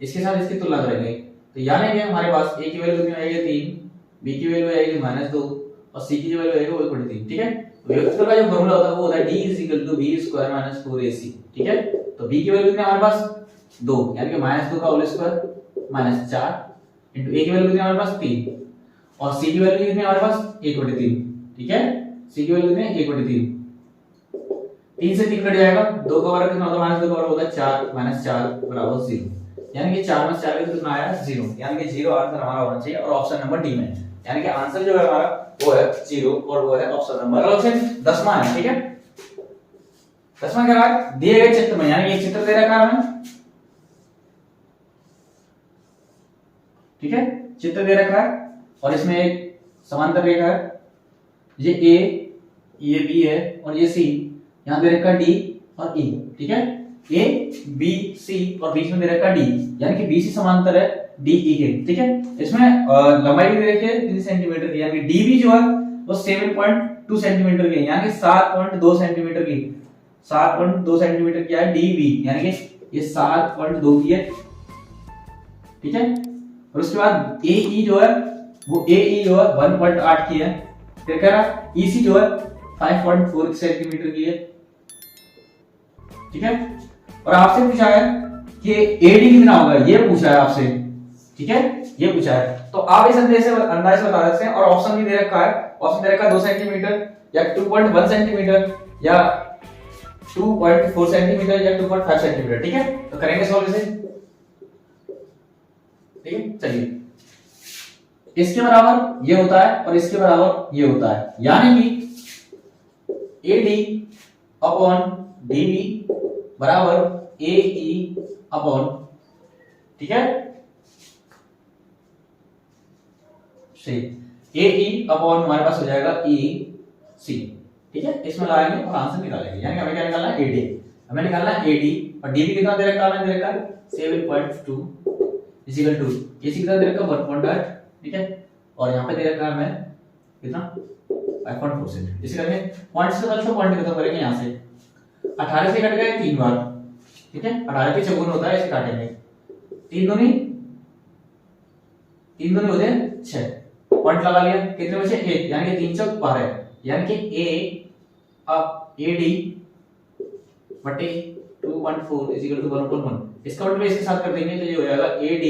इसके साथ इसकी तुलना करेंगे तो यानी कि हमारे पास a की वैल्यू कितनी आएगी 3, b की वैल्यू आएगी -2 और c की जो वैल्यू आएगी वो 3, ठीक है। विभक्त का जो फॉर्मूला होता है वो होता है d = b square minus 4ac, ठीक है। तो b की वैल्यू कितनी है हमारे पास 2, यानी कि -2 का whole square minus 4 into a की वैल्यू कितनी है हमारे पास 3 और c की वैल्यू कितनी है हमारे पास 1/3, ठीक है। c की वैल्यू कितनी है 1/3, 3 से 3 कट जाएगा, 2 का वर्ग कितना होता है -2 का वर्ग होता है 4 -4 बराबर 0, यानी कि 4 में 4 कितना आया 0, यानी कि 0 आंसर हमारा होना चाहिए और ऑप्शन नंबर डी में, यानी कि आंसर जो है हमारा वो है 0 और वो है ऑप्शन नंबर, ऑप्शन 10वां है, ठीक है। 10वां क्या रहा है, दिए गए चित्र में, यानी ये चित्र दे रखा है हमें, ठीक है, चित्र दे रखा है और इसमें एक समांतर रेखा है, ये a ये b है और ये c, यहां दे रखा d और e, ठीक है। a b c और बीच में दे रखा d, यानी कि bc समांतर है d e के, ठीक है। इसमें लंबाई भी दे रखी है 3 सेंटीमीटर की, यानी कि db जो है वो 7.2 सेंटीमीटर की, यानी कि 7.2 सेंटीमीटर की, 7.2 सेंटीमीटर की है db, यानी कि ये 7.2 की है, ठीक है। और उसके बाद ए ई जो है वो ए ई जो है 1.8 की है, फिर कह रहा ई सी जो है 5.4 सेंटीमीटर की है, ठीक है। और आपसे पूछा है कि एडी कितना होगा, ये पूछा है आपसे, ठीक है, ये पूछा है। तो आप इस अंदाज से बता सकते हैं। और ऑप्शन भी दे रखा है, ऑप्शन दे रखा है 2 सेंटीमीटर या 2.1 सेंटीमीटर या 2.4 सेंटीमीटर या 2.5 सेंटीमीटर, ठीक है। तो करेंगे सॉल्व इसे, ठीक है। चलिए, इसके बराबर ये होता है और इसके बराबर ये होता है, यानी कि AD अपॉन DB बराबर AE अपॉन, ठीक है, सही, AE अपॉन हमारे पास हो जाएगा EC, ठीक है। इसमें लगाएंगे और आंसर निकालेंगे, यानी हमें क्या निकालना है, AD, हमें निकालना है AD और DB कितना दे रखा है, दे रखा है 7.2 इक्वल टू AC कितना दे रखा है 1.8, ठीक है। और यहाँ पे दे रखा है हमें कितना 5.4 इसे करके पॉइंट से बच्चों पॉइंट खत्म करेंगे। यहाँ से 18 से कट गए 3 बार, ठीक है, 18 के चौगुन होता है, इसे काटेंगे 3 दूनी होते हैं 6, पॉइंट लगा लिया, कितने बचे 1, यानी कि 3 चौक 12, यानी कि AD बटे 2.4 इक्वल टू 1.1, इसका मतलब इसके साथ कर देंगे तो ये हो जाएगा AD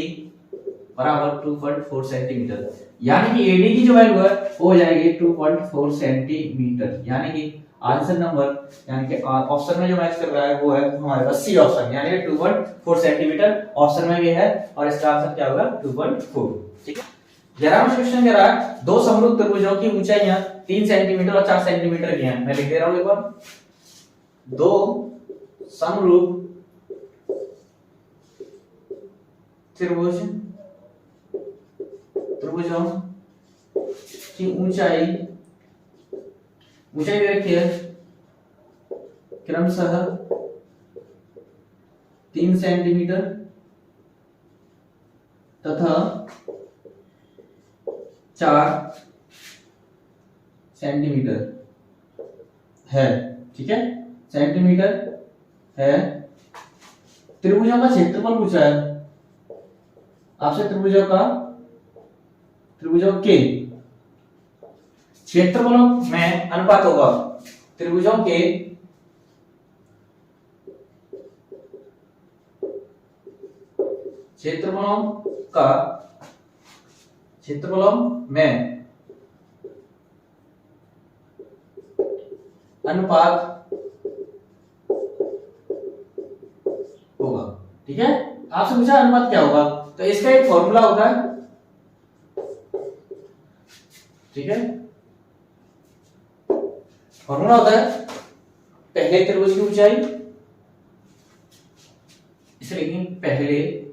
बराबर 2.4 सेंटीमीटर, यानी कि AD की जो वैल्यू है वो हो जाएगी 2.4 सेंटीमीटर, यानी कि आंसर नंबर, यानी कि ऑप्शन में जो मैच कर रहा है वो है हमारे पास सी ऑप्शन, यानी कि 2.4 सेंटीमीटर ऑप्शन में भी है और इसका आंसर क्या होगा 2.4, ठीक है। 11वां क्वेश्चन कह रहा है दो समरूप त्रिभुजों की ऊंचाइयां 3 सेंटीमीटर और 4 सेंटीमीटर की हैं। मैं लिख दे रहा हूं एक बार, दो समरूप त्रिभुजों की ऊंचाई दे रखी है क्रमशः 3 सेंटीमीटर तथा 4 सेंटीमीटर है, ठीक है, सेंटीमीटर है। त्रिभुजों का क्षेत्रफल पूछा है आपसे, त्रिभुजों के क्षेत्रफलों में अनुपात होगा, त्रिभुजों के क्षेत्रफलों में अनुपात होगा, ठीक है। आपसे पूछा अनुपात क्या होगा, तो इसका एक फॉर्मूला होता है, ठीक है, फॉर्मूला होता है पहले त्रिभुज की ऊंचाई, इसे लिखेंगे पहले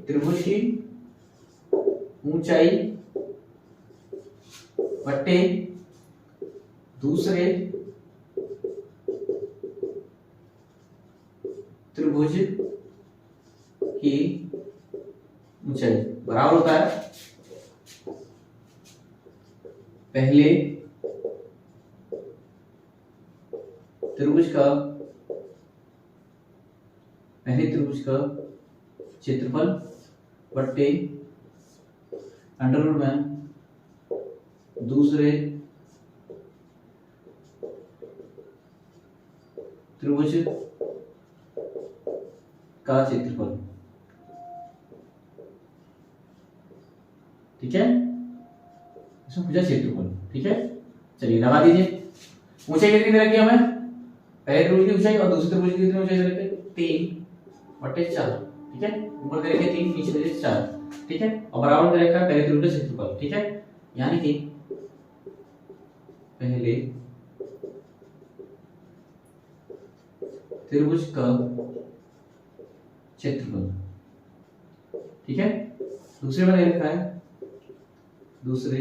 त्रिभुज की ऊंचाई बटे दूसरे त्रिभुज की ऊंचाई बराबर होता है पहले त्रिभुज का क्षेत्रफल बटे अंडर रूट में दूसरे त्रिभुज का क्षेत्रफल, ठीक है, इसमें पूछा क्षेत्रफल, ठीक है। चलिए लगा दीजिए, ऊंचाई कितनी दे रखी है हमें, पहले त्रिभुज की ऊंचाई और दूसरे त्रिभुज की कितनी ऊंचाई दे रखी है 3/4, ठीक है, ऊपर दे रखे 3 नीचे दे रखे 4, ठीक है, और बराबर दे रखा है पहले त्रिभुज का क्षेत्रफल, ठीक है, यानी कि पहले त्रिभुज का क्षेत्रफल, ठीक है, दूसरे में दे रखा है दूसरे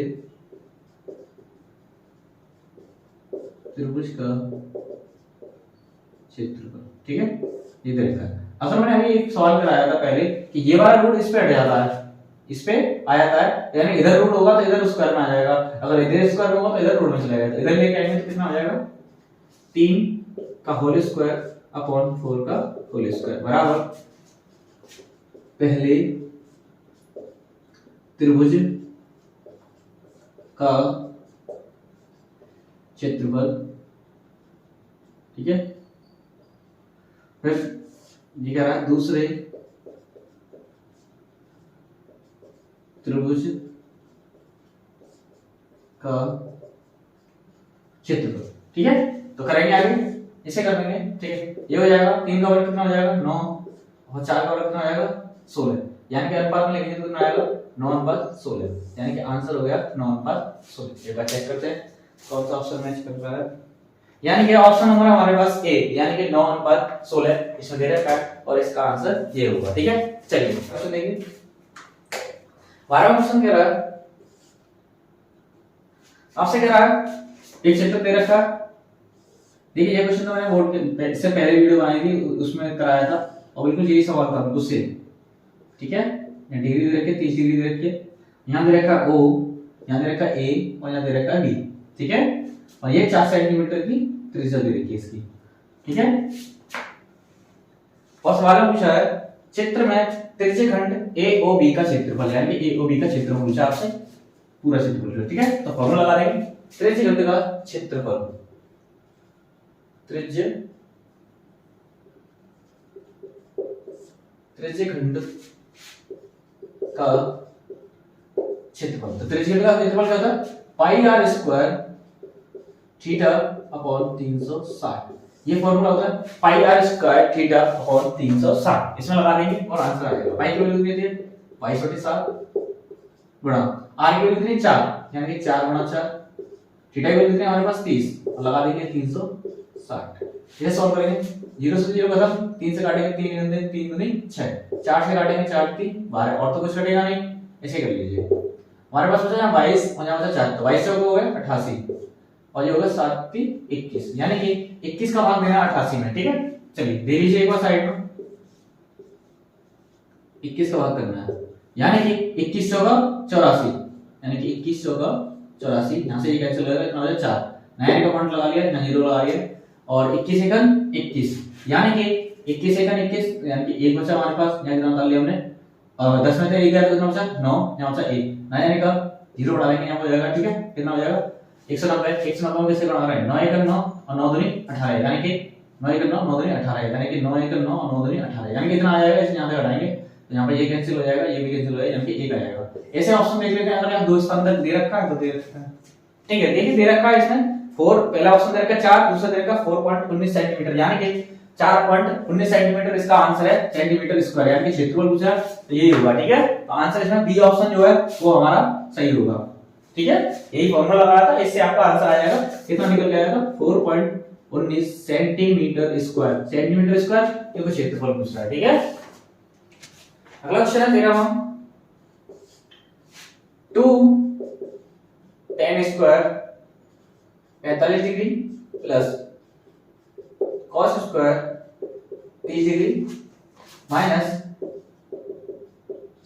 त्रिभुज का क्षेत्रफल, ठीक है, ये दे रखा है। असल मैंने अभी एक सवाल कराया था पहले कि ये वाला रूट इस पे हट जाता है, इस पे आ जाता है, यानी इधर रूट होगा तो इधर स्क्वायर में आ जाएगा, अगर इधर स्क्वायर होगा तो इधर रूट में चला जाएगा, इधर लेके आएंगे तो कितना हो जाएगा 3 का होल स्क्वायर अपॉन 4 का होल स्क्वायर बराबर पहले त्रिभुज का क्षेत्रफल, ठीक है। फिर ये कह रहा है दूसरे त्रिभुज का क्षेत्रफल, ठीक है। तो करेंगे आगे, इसे कर देंगे, ठीक है। ये हो जाएगा 3 का वर्ग कितना हो जाएगा 9 और 4 का वर्ग कितना हो जाएगा 16, यानी कि अनुपात में लिखेंगे तो कितना आएगा 9:16, यानी कि आंसर हो गया 9:16। एक बार चेक करते हैं कौन सा ऑप्शन मैच कर रहा है। यानी कि ऑप्शन नंबर हमारे पास ए, यानी कि 9:16 इसमें दे रखा है और इसका आंसर ये होगा, ठीक है। चलिए क्वेश्चन देखिए, 12वां क्वेश्चन कह रहा है, आपसे कह रहा है एक क्षेत्र दे रखा है। देखिए ये क्वेश्चन तो मैंने बोर्ड के इससे पहले वीडियो बनाई थी उसमें कराया था और बिल्कुल यही सवाल था बिल्कुल सेम, ठीक है। यहाँ डिग्री दे रखी है, 30 डिग्री दे रखी है, यहाँ दे रखा O, यहाँ दे रखा A और यहाँ दे रखा D, ठीक है। और ये 4 सेंटीमीटर की त्रिज्या दे रखी है इसकी, ठीक है। और सवाल में पूछा है चित्र में त्रिज्यखंड AOB का क्षेत्रफल, यानी कि AOB का क्षेत्रफल पूछा आपसे, पूरा क्षेत्रफल, ठीक है। तो फॉर्मूला लगा देंगे त्रिज्यखंड का क्षेत्रफल, त्रिज्यखंड का क्षेत्रफल। तो त्रिज्यखंड का क्षेत्रफल क्या होता है पाई आर स्क्वायर थीटा अपॉन 360, ये फॉर्मूला होता है पाई आर स्क्वायर थीटा अपॉन 360। इसमें लगा देंगे और आंसर आ जाएगा। पाई की वैल्यू कितनी है पाई बटे 7 गुणा आर की वैल्यू कितनी 4, यानी कि 4 गुणा 4, थीटा की वैल्यू कितनी हमारे पास 30 और लगा देंगे 360। ये सॉल्व करेंगे, 0 से 0 खत्म, 3 से काटेंगे 3 गुणे 3 गुणे 6, 4 से काटेंगे 4 3 12 और तो कुछ कटेगा नहीं, ऐसे कर लीजिए। हमारे पास बचा 22 और यहाँ बचा 4, तो 22 से हो गया 88 और ये होगा 7 3 21, यानी कि 21 का भाग देना है 88 में, ठीक है। चलिए दे लीजिए एक बार साइड में, 21 का भाग करना है, यानी कि 21 चौका 84, यानी कि 21 चौका 84, यहाँ से ये कैंसिल हो जाएगा, इतना हो जाएगा 4, नया का पॉइंट लगा लिया, यहाँ 0 लगा लिया और 21 एकन 21, यानी कि 21 एकन 21, यानी कि 1 बचा हमारे पास, यहाँ कितना डाल लिया हमने और 10 में से 1 गया तो कितना बचा 9, यहाँ बचा 1, यानी का 0 बढ़ा देंगे यहाँ हो जाएगा, ठीक है। कितना हो जाएगा 190, 190 में कैसे बढ़ा रहे हैं 9 एकन 9 और 9 दूनी 18, यानी कि 9 एकन 9 9 दूनी 18, यानी कि 9 एकन 9 और 9 दूनी 18, यानी कि कितना आ जाएगा, इसे यहाँ से घटाएंगे तो यहाँ पे ये कैंसिल हो जाएगा, ये भी कैंसिल हो जाएगा, यानी कि 1 आ जाएगा। ऐसे ऑप्शन देख लेते हैं, अगर यहाँ दो स्थान तक दे रखा है तो दे रखा है, ठीक है। देखिए दे रखा है इसमें 4, पहला ऑप्शन दे रखा है 4, दूसरा दे रखा है 4.19 सेंटीमीटर, यानी कि 4.19 सेंटीमीटर इसका आंसर है सेंटीमीटर स्क्वायर, यानी कि क्षेत्रफल पूछा है तो ये होगा, ठीक है। तो आंसर इसमें बी ऑप्शन जो है वो हमारा सही होगा, ठीक है। यही फॉर्मूला लगाया था, इससे आपका आंसर आ जाएगा, कितना निकल के आएगा 4.19 सेंटीमीटर स्क्वायर, सेंटीमीटर स्क्वायर ये को क्षेत्रफल पूछ रहा है, ठीक है। अगला क्वेश्चन है 13वां, 2 tan square 45 degree plus cos square 30 degree minus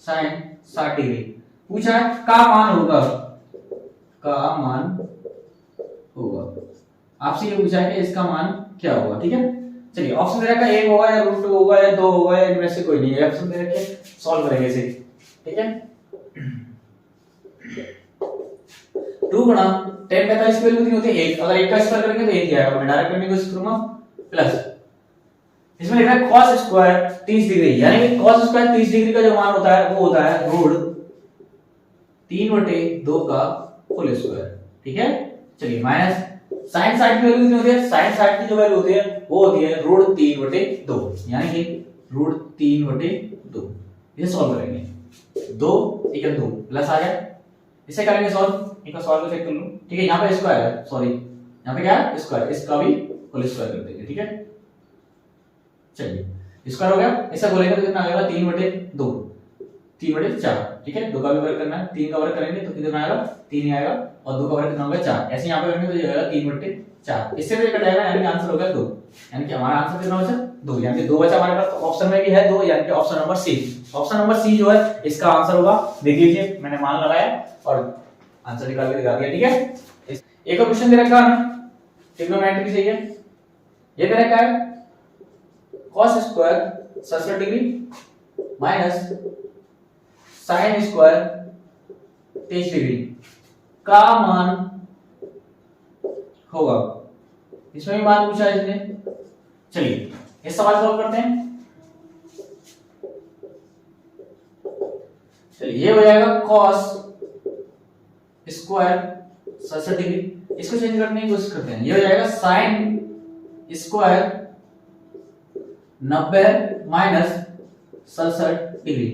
sin 60 degree पूछा है का मान होगा, का मान होगा, आपसे ये पूछा है कि इसका मान क्या होगा, ठीक है। चलिए ऑप्शन दे रखा है 1 होगा या √2 होगा या 2 होगा या इनमें से कोई नहीं है, ऑप्शन दे रखे सॉल्व करेंगे इसे, ठीक है। 2 गुणा tan 45 की वैल्यू कितनी होती है 1, अगर 1 का स्क्वायर करेंगे तो 1 ही आएगा, मैं डायरेक्ट करने की कोशिश करूंगा, प्लस इसमें लिखा है cos स्क्वायर 30 डिग्री, यानी कि cos स्क्वायर 30 डिग्री का जो मान होता है वो होता है √3/2 का होल स्क्वायर, ठीक है। चलिए माइनस sin 60 की वैल्यू कितनी होती है, sin 60 की जो वैल्यू होती है वो होती है √3/2, यानी कि √3/2। इसे सॉल्व करेंगे, 2 = 2 प्लस आ गया, इसे करेंगे सॉल्व, एक बार सॉल्व चेक कर लो, ठीक है। यहाँ पे स्क्वायर है, सॉरी यहाँ पे क्या है स्क्वायर, इसका भी होल स्क्वायर कर देंगे, ठीक है। चलिए स्क्वायर हो गया, ऐसा बोलेंगे तो कितना आएगा 3/2, 3/4, ठीक है। 2 का भी वर्ग करना है, 3 का वर्ग करेंगे तो कितना आएगा 3 ही आएगा और 2 का वर्ग कितना होगा 4, ऐसे यहाँ पे करेंगे तो ये आएगा 3/4, इससे भी कट जाएगा, यानी कि आंसर हो गया 2, यानी कि हमारा आंसर कितना बचा 2, यानी कि 2 बचा हमारे पास, ऑप्शन में भी है 2, यानी कि option number C, option number C जो है इसका आंसर होगा। देख लीजिए मैंने मान लगाया और आंसर निकाल के दिखा दिया, ठीक है। एक और क्वेश्चन दे रखा है ट्रिग्नोमेट्री से, ये दे रखा है cos square 67 degree minus sin square 23 degree का मान होगा। इसमें भी मान पूछा है इसने। चलिए इस सवाल सॉल्व करते हैं। चलिए ये हो जाएगा cos स्क्वायर 67 डिग्री, इसको चेंज करने की कोशिश करते हैं। ये हो जाएगा sin स्क्वायर 90 माइनस 67 डिग्री।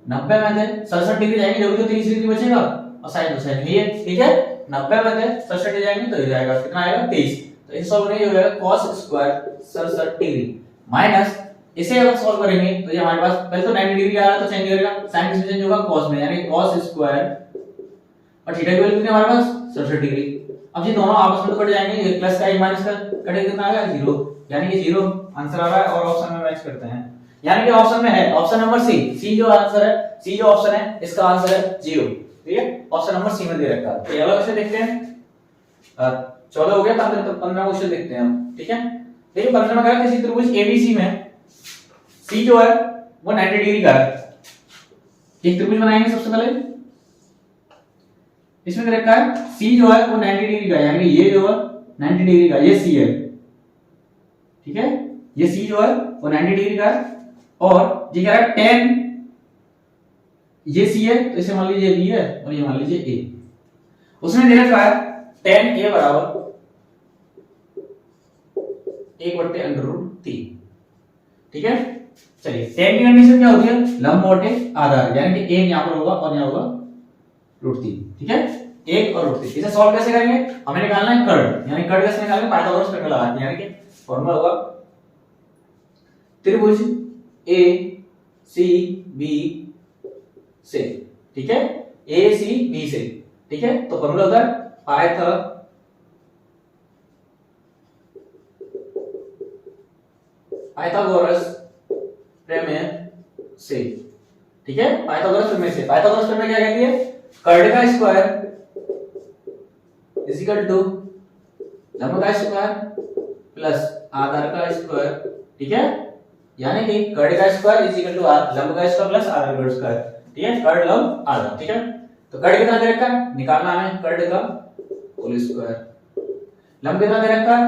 90 में से 67 डिग्री जाएंगे जो तो 30 डिग्री बचेगा और साइन तो साइन है, ठीक है। 90 में से 67 डिग्री जाएंगे तो ये जाएगा कितना आएगा 23। तो इसे सॉल्व करेंगे, हो जाएगा cos स्क्वायर 67 डिग्री माइनस इसे अगर सॉल्व करेंगे तो ये हमारे पास पहले तो 90 डिग्री आ रहा है तो चेंज करेगा, साइन किसमें चेंज होगा cos में, यानी cos स्क्वायर और थीटा की वैल्यू कितनी हमारे पास 67 डिग्री। अब ये दोनों आपस में तो कट जाएंगे, ये प्लस का ये माइनस का कटेगा कितना आएगा 0, यानी कि 0 आंसर आ रहा है और ऑप्शन में मैच करते हैं। यानी कि ऑप्शन में है ऑप्शन नंबर सी जो आंसर है, सी जो ऑप्शन है इसका आंसर है 0, ठीक है। ऑप्शन नंबर सी में दे रखा है। तो ये वाला क्वेश्चन देखते हैं। 14 हो गया, 15 क्वेश्चन देखते हैं हम, ठीक है। देखिए 15 में कहा किसी त्रिभुज एबीसी में सी जो है वो 90 डिग्री का है। एक त्रिभुज बनाएंगे सबसे पहले, इसमें दे रखा है सी जो है वो 90 डिग्री का है, यानी ये जो है 90 डिग्री का, ये सी है, ठीक है। ये सी जो है वो 90 डिग्री का है और ये कह रहा है 10, ये सी है तो इसे मान लीजिए बी है और ये मान लीजिए ए। उसमें दे रखा है 10 a बराबर 1/√3, ठीक है। चलिए 10 की कंडीशन क्या होती है, लंबवत आधार, यानी कि एक यहां पर होगा और यहां होगा √3, ठीक है। 1 और √3 इसे सॉल्व कैसे करेंगे, हमें निकालना है कर्ड, यानी कर्ड कैसे निकालेंगे, पाइथागोरस प्रमेय लगाते हैं, यानी कि फॉर्मूला होगा त्रिभुज ए सी बी से, ठीक है, ए सी बी से, ठीक है। तो फॉर्मूला होता है पाइथागोरस प्रमेय से, ठीक है। पाइथागोरस प्रमेय से, पाइथागोरस प्रमेय क्या कहती है, कर्ड का स्क्वायर इज इक्वल टू लंब का स्क्वायर प्लस आधार का स्क्वायर, ठीक है। यानी कि कर्ड का स्क्वायर इज इक्वल टू लंब का स्क्वायर प्लस आधार का स्क्वायर, ठीक है। कर्ड लंब आधार, ठीक है। तो कर्ड कितना दे रखा है, निकालना है कर्ड का होल स्क्वायर। लंब कितना दे रखा है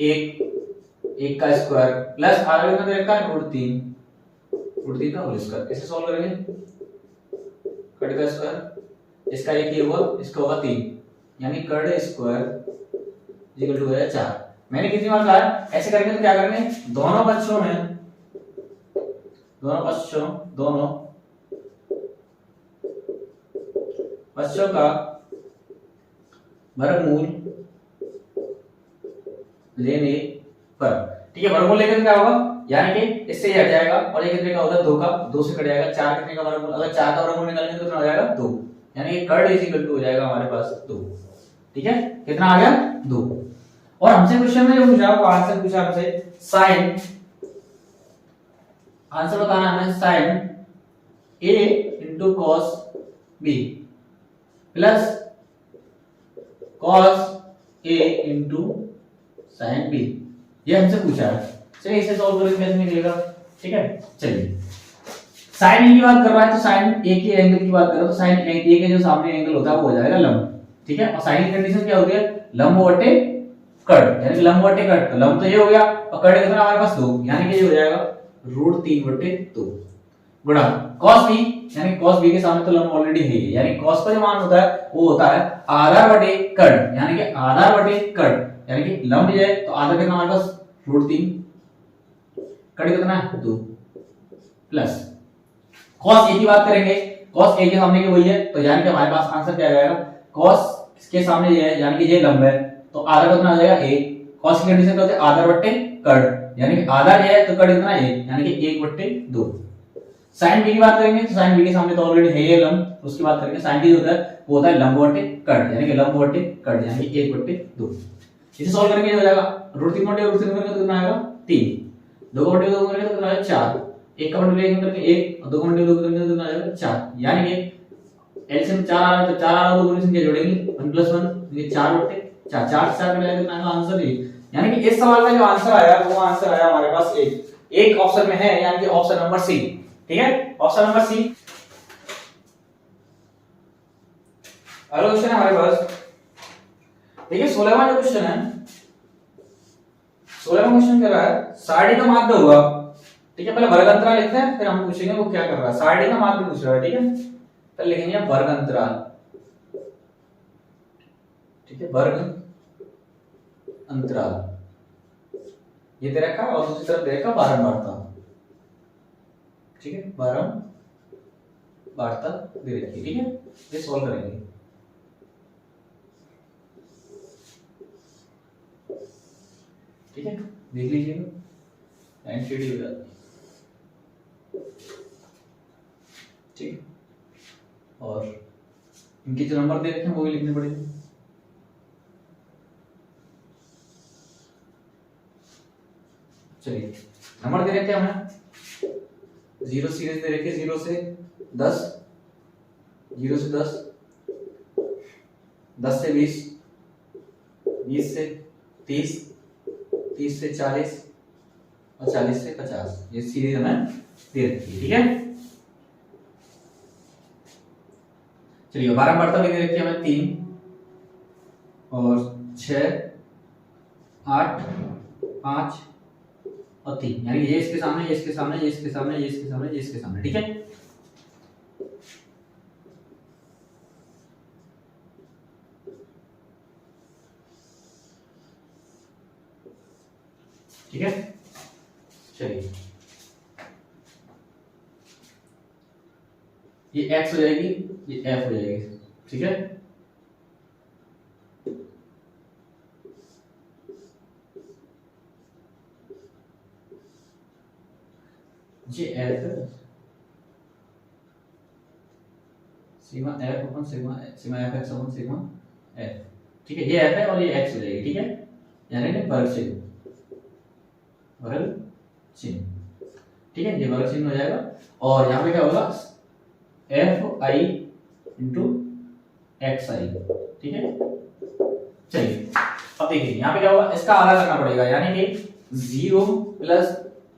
1 का स्क्वायर प्लस आधार कितना दे रखा है √3 का होल स्क्वायर। इसे सॉल्व करेंगे, कर्ड का स्क्वायर इसका 1 ही होगा, इसका होगा 3, यानी कर्ड स्क्वायर इक्वल टू है 4। मैंने कितनी बार कहा है ऐसे करेंगे तो क्या करेंगे, दोनों पक्षों का वर्गमूल लेने पर, ठीक है। वर्गमूल लेकर क्या होगा, यानी कि इससे ये हट जाएगा और ये कितने का होता है 2 का, 2 से कट जाएगा 4, कितने का वर्गमूल, अगर 4 का वर्गमूल निकालेंगे तो कितना हो जाएगा 2, यानी कि कर्ड इज इक्वल टू हो जाएगा हमारे पास 2, ठीक है। कितना आ गया 2। और हमसे क्वेश्चन में जो पूछा वो आंसर पूछा हमसे साइन, आंसर बताना हमें sine a into cos b plus cos a into sine b, ये हमसे पूछा है। चलिए इसे सॉल्व करेंगे कैसे निकलेगा, ठीक है। चलिए साइन a की बात कर रहा है तो साइन a के एंगल की बात कर रहा है तो साइन a के जो सामने एंगल होता है वो हो जाएगा लंब, ठीक है। और साइन की कंडीशन क्या होती है, लंब बटे कर्ड, यानी लंब बटे कर्ड, तो लंब तो ये हो गया और कर्ड कितना हमारे पास 2, यानी कि ये हो जाएगा √3/2 गुणा cos b, यानी cos b के सामने तो लंब ऑलरेडी है, यानी cos का जो मान होता है वो होता है आधार बटे कर्ड, यानी कि आधार बटे कर्ड, यानी कि लंब है तो आधार कितना हमारे पास √3, कर्ड कितना है 2 प्लस cos a की बात करेंगे, cos a के सामने की वही है तो यानी कि हमारे पास आंसर क्या आएगा, cos के सामने ये है यानी कि ये लंब है तो आधार कितना आ जाएगा a, cos की कंडीशन क्या होती है आधार बटे कर्ड, यानी कि आधार ये है तो कर्ड कितना है 1, यानी कि 1/2। sin b की बात करेंगे तो sin b के सामने तो ऑलरेडी है ये लंब, उसकी बात करेंगे sin b जो होता है वो होता है लंब बटे कर्ड, यानी कि लंब बटे कर्ड, यानी कि 1/2। इसे सॉल्व करेंगे हो जाएगा √3 करेंगे तो कितना आएगा 3, 2 का मल्टीप्लाई 2 करेंगे तो कितना आएगा 4, 1 का मल्टीप्लाई करके 1 और 2 का मल्टीप्लाई 2 करेंगे तो कितना आएगा 4, यानी कि एलसीएम 4 आ रहा है तो 4 आ रहा है, 2 गुणित संख्या जोड़ेंगे 1 + 1 ये 4/4, 4 से 4 कट जाएगा कितना आएगा आंसर, यानी कि इस सवाल का जो आंसर आया वो आंसर आया हमारे पास एक ऑप्शन में है, यानी कि ऑप्शन नंबर सी। ठीक है, ऑप्शन नंबर सी। अगला क्वेश्चन है हमारे पास, देखिए 16वां जो क्वेश्चन है, 16वां क्वेश्चन कर रहा है सारणी का माध्य होगा। ठीक है, पहले वर्ग अंतराल लिखते हैं, फिर हम पूछेंगे वो क्या कर रहा है। सारणी का माध्य पूछ रहा है। ठीक है, पहले लिखेंगे वर्ग अंतराल। ठीक है, वर्ग अंतराल ये दे रखा है और दूसरी तरफ दे रखा बारंबारता। ठीक है, बारंबारता दे रखी है। ठीक है, ये सॉल्व करेंगे। ठीक है, देख लीजिएगा, एनसीडी हो जाती है। ठीक, और इनके जो नंबर दे रखे हैं वो भी लिखने पड़ेंगे। चलिए, नंबर दे रखे हमें 0 सीरीज दे रखे, 0 से 10, 0 से 10, 10 से 20, 20 से 30, 30 से 40 और 40 से 50, ये सीरीज हमें दे रखी है। ठीक है, चलिए बारंबारता भी दे रखी है हमें 3 और 6, 8, 5 और 3, यानी ये इसके सामने, ये इसके सामने, ये इसके सामने, ये इसके सामने, ये इसके सामने। ठीक है, ठीक है, चलिए ये x हो जाएगी, ये f हो जाएगी। ठीक है, ये f है, सिग्मा f अपन सिग्मा f x अपन सिग्मा f। ठीक है, ये f है और ये x हो जाएगी। ठीक है, यानी कि वर्ग चिन्ह, वर्ग चिन्ह। ठीक है, ये वर्ग चिन्ह हो जाएगा और यहाँ पे क्या होगा, एफ आई इंटू एक्स आई। ठीक है, चलिए अब देखिए यहाँ पे क्या होगा, इसका आधा करना पड़ेगा, यानी कि 0 प्लस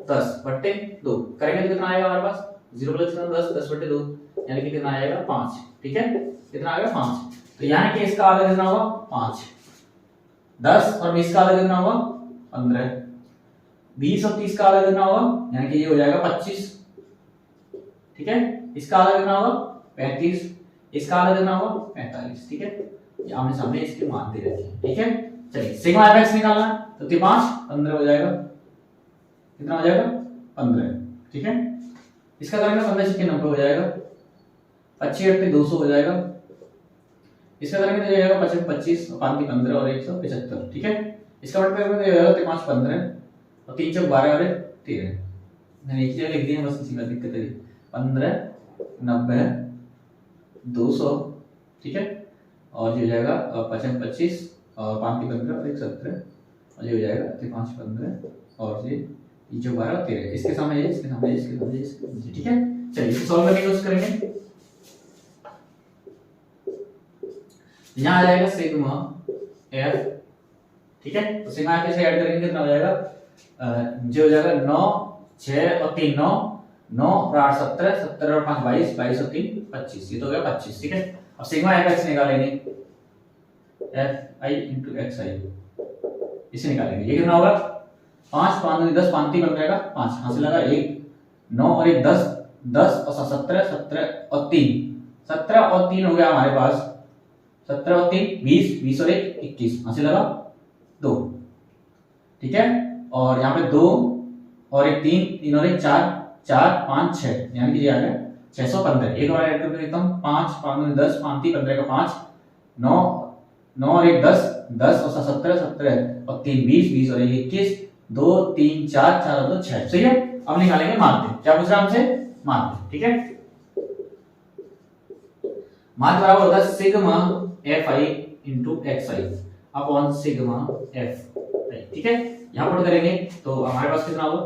10 बट्टे 2 करेंगे तो कितना आएगा हमारे पास, 0 प्लस 10, 10 बट्टे 2, यानी कि कितना आएगा 5। ठीक है, कितना आएगा 5। तो यानी कि इसका आधा कितना होगा 5, 10 और 20 का आधा कितना होगा 15, 20 और 30 का आधा कितना होगा, यानी कि ये हो जाएगा 25। ठीक है, इसका आधा कितना होगा 35, इसका आधा कितना होगा 45। ठीक है, ये आमने सामने इसके मान दे रखे हैं। ठीक है, चलिए सिग्मा एफ एक्स निकालना है तो 5 15 हो जाएगा, कितना हो जाएगा 15। ठीक है, इसका करेंगे 15 से 90 हो जाएगा, 25 8 200 हो जाएगा, इसका करेंगे तो जाएगा 25 25 5 15 और 175। ठीक है, इसका मतलब करेंगे तो जाएगा 5 15 और 3 4 12 और 13। मैंने एक जगह लिख दिया बस, इसी में दिक्कत है। 15 90 200। ठीक है, और ये हो जाएगा 55 25 और 5 15 और 170 और ये हो जाएगा 5 15 और ये जो 12 और 13, इसके सामने ये, इसके सामने ये, इसके सामने ये, इसके सामने ये। ठीक है, चलिए इसे सॉल्व करने की कोशिश करेंगे। यहाँ आ जाएगा सिग्मा एफ। ठीक है, तो सिग्मा एफ से ऐड करेंगे कितना हो जाएगा, जो हो जाएगा 9 6 और 3 9 9 और 8 17 17 और 5 22 22 और 3 25, ये तो हो गया 25। ठीक है, अब सिग्मा एफ एक्स निकालेंगे, एफ आई इंटू एक्स आई, इसे निकालेंगे। ये कितना होगा 5 5 10 5 3 बन जाएगा 5, यहाँ से लगा 1 9 और 1 10 10 और 17 17 और 3 17 और 3 हो गया हमारे पास 17 और 3 20 20 और 1 21, यहाँ से लगा 2। ठीक है, और यहाँ पे 2 और 1 3 3 और 1 4 4 5 6, यानी कि ये आ गया 615। एक बार ऐड करके देखता हूँ, 5 5 10 5 3 15 का 5 9 9 और 1 10 10 और 17 17 और 3 20 20 और 1 21 2 3 4 4 और 2 6। सही है, अब निकालेंगे माध्य। क्या पूछ रहा है हमसे, माध्य। ठीक है, माध्य बराबर होता है sigma F I into x I upon sigma F I. ठीक है, यहां पुट करेंगे तो हमारे पास कितना होगा,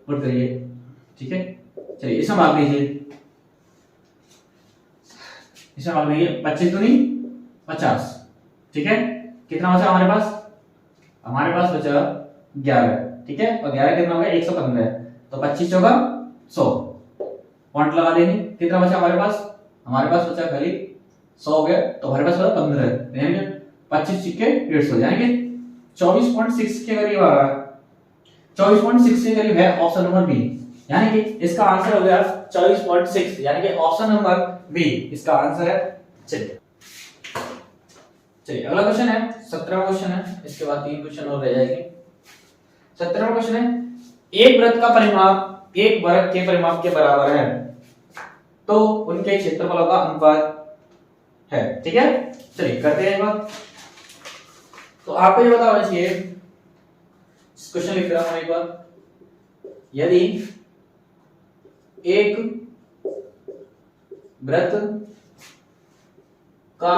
पुट करिए। ठीक है, चलिए इसमें भाग लीजिए, इसमें भाग लीजिए 25 दूनी 50। ठीक है, कितना बचा हमारे पास हमारे पास बचा 11, ठीक है, और 11 कितना हो गया 115, तो 25 चौका 100, पॉइंट लगा देंगे। कितना बचा हमारे पास बचा खाली 100 हो गया, तो हमारे पास बचा 15, यानी कि 25 सिक्के 150, यानी कि 24.6 के करीब आ रहा है, 24.6 के करीब है ऑप्शन नंबर बी, यानी कि इसका आंसर हो गया 24.6, यानी कि ऑप्शन नंबर बी इसका आंसर है। चलिए अगला क्वेश्चन है 17वां क्वेश्चन है, इसके बाद 3 क्वेश्चन और रह जाएंगे। 17वां क्वेश्चन है, एक वृत्त का परिमाप एक वर्ग के परिमाप के बराबर है, तो उनके क्षेत्रफलों का अनुपात है, ठीक है। चलिए करते हैं एक बार। तो आपको ये पता होना चाहिए, क्वेश्चन लिख रहा हूं एक बार, यदि एक वृत्त का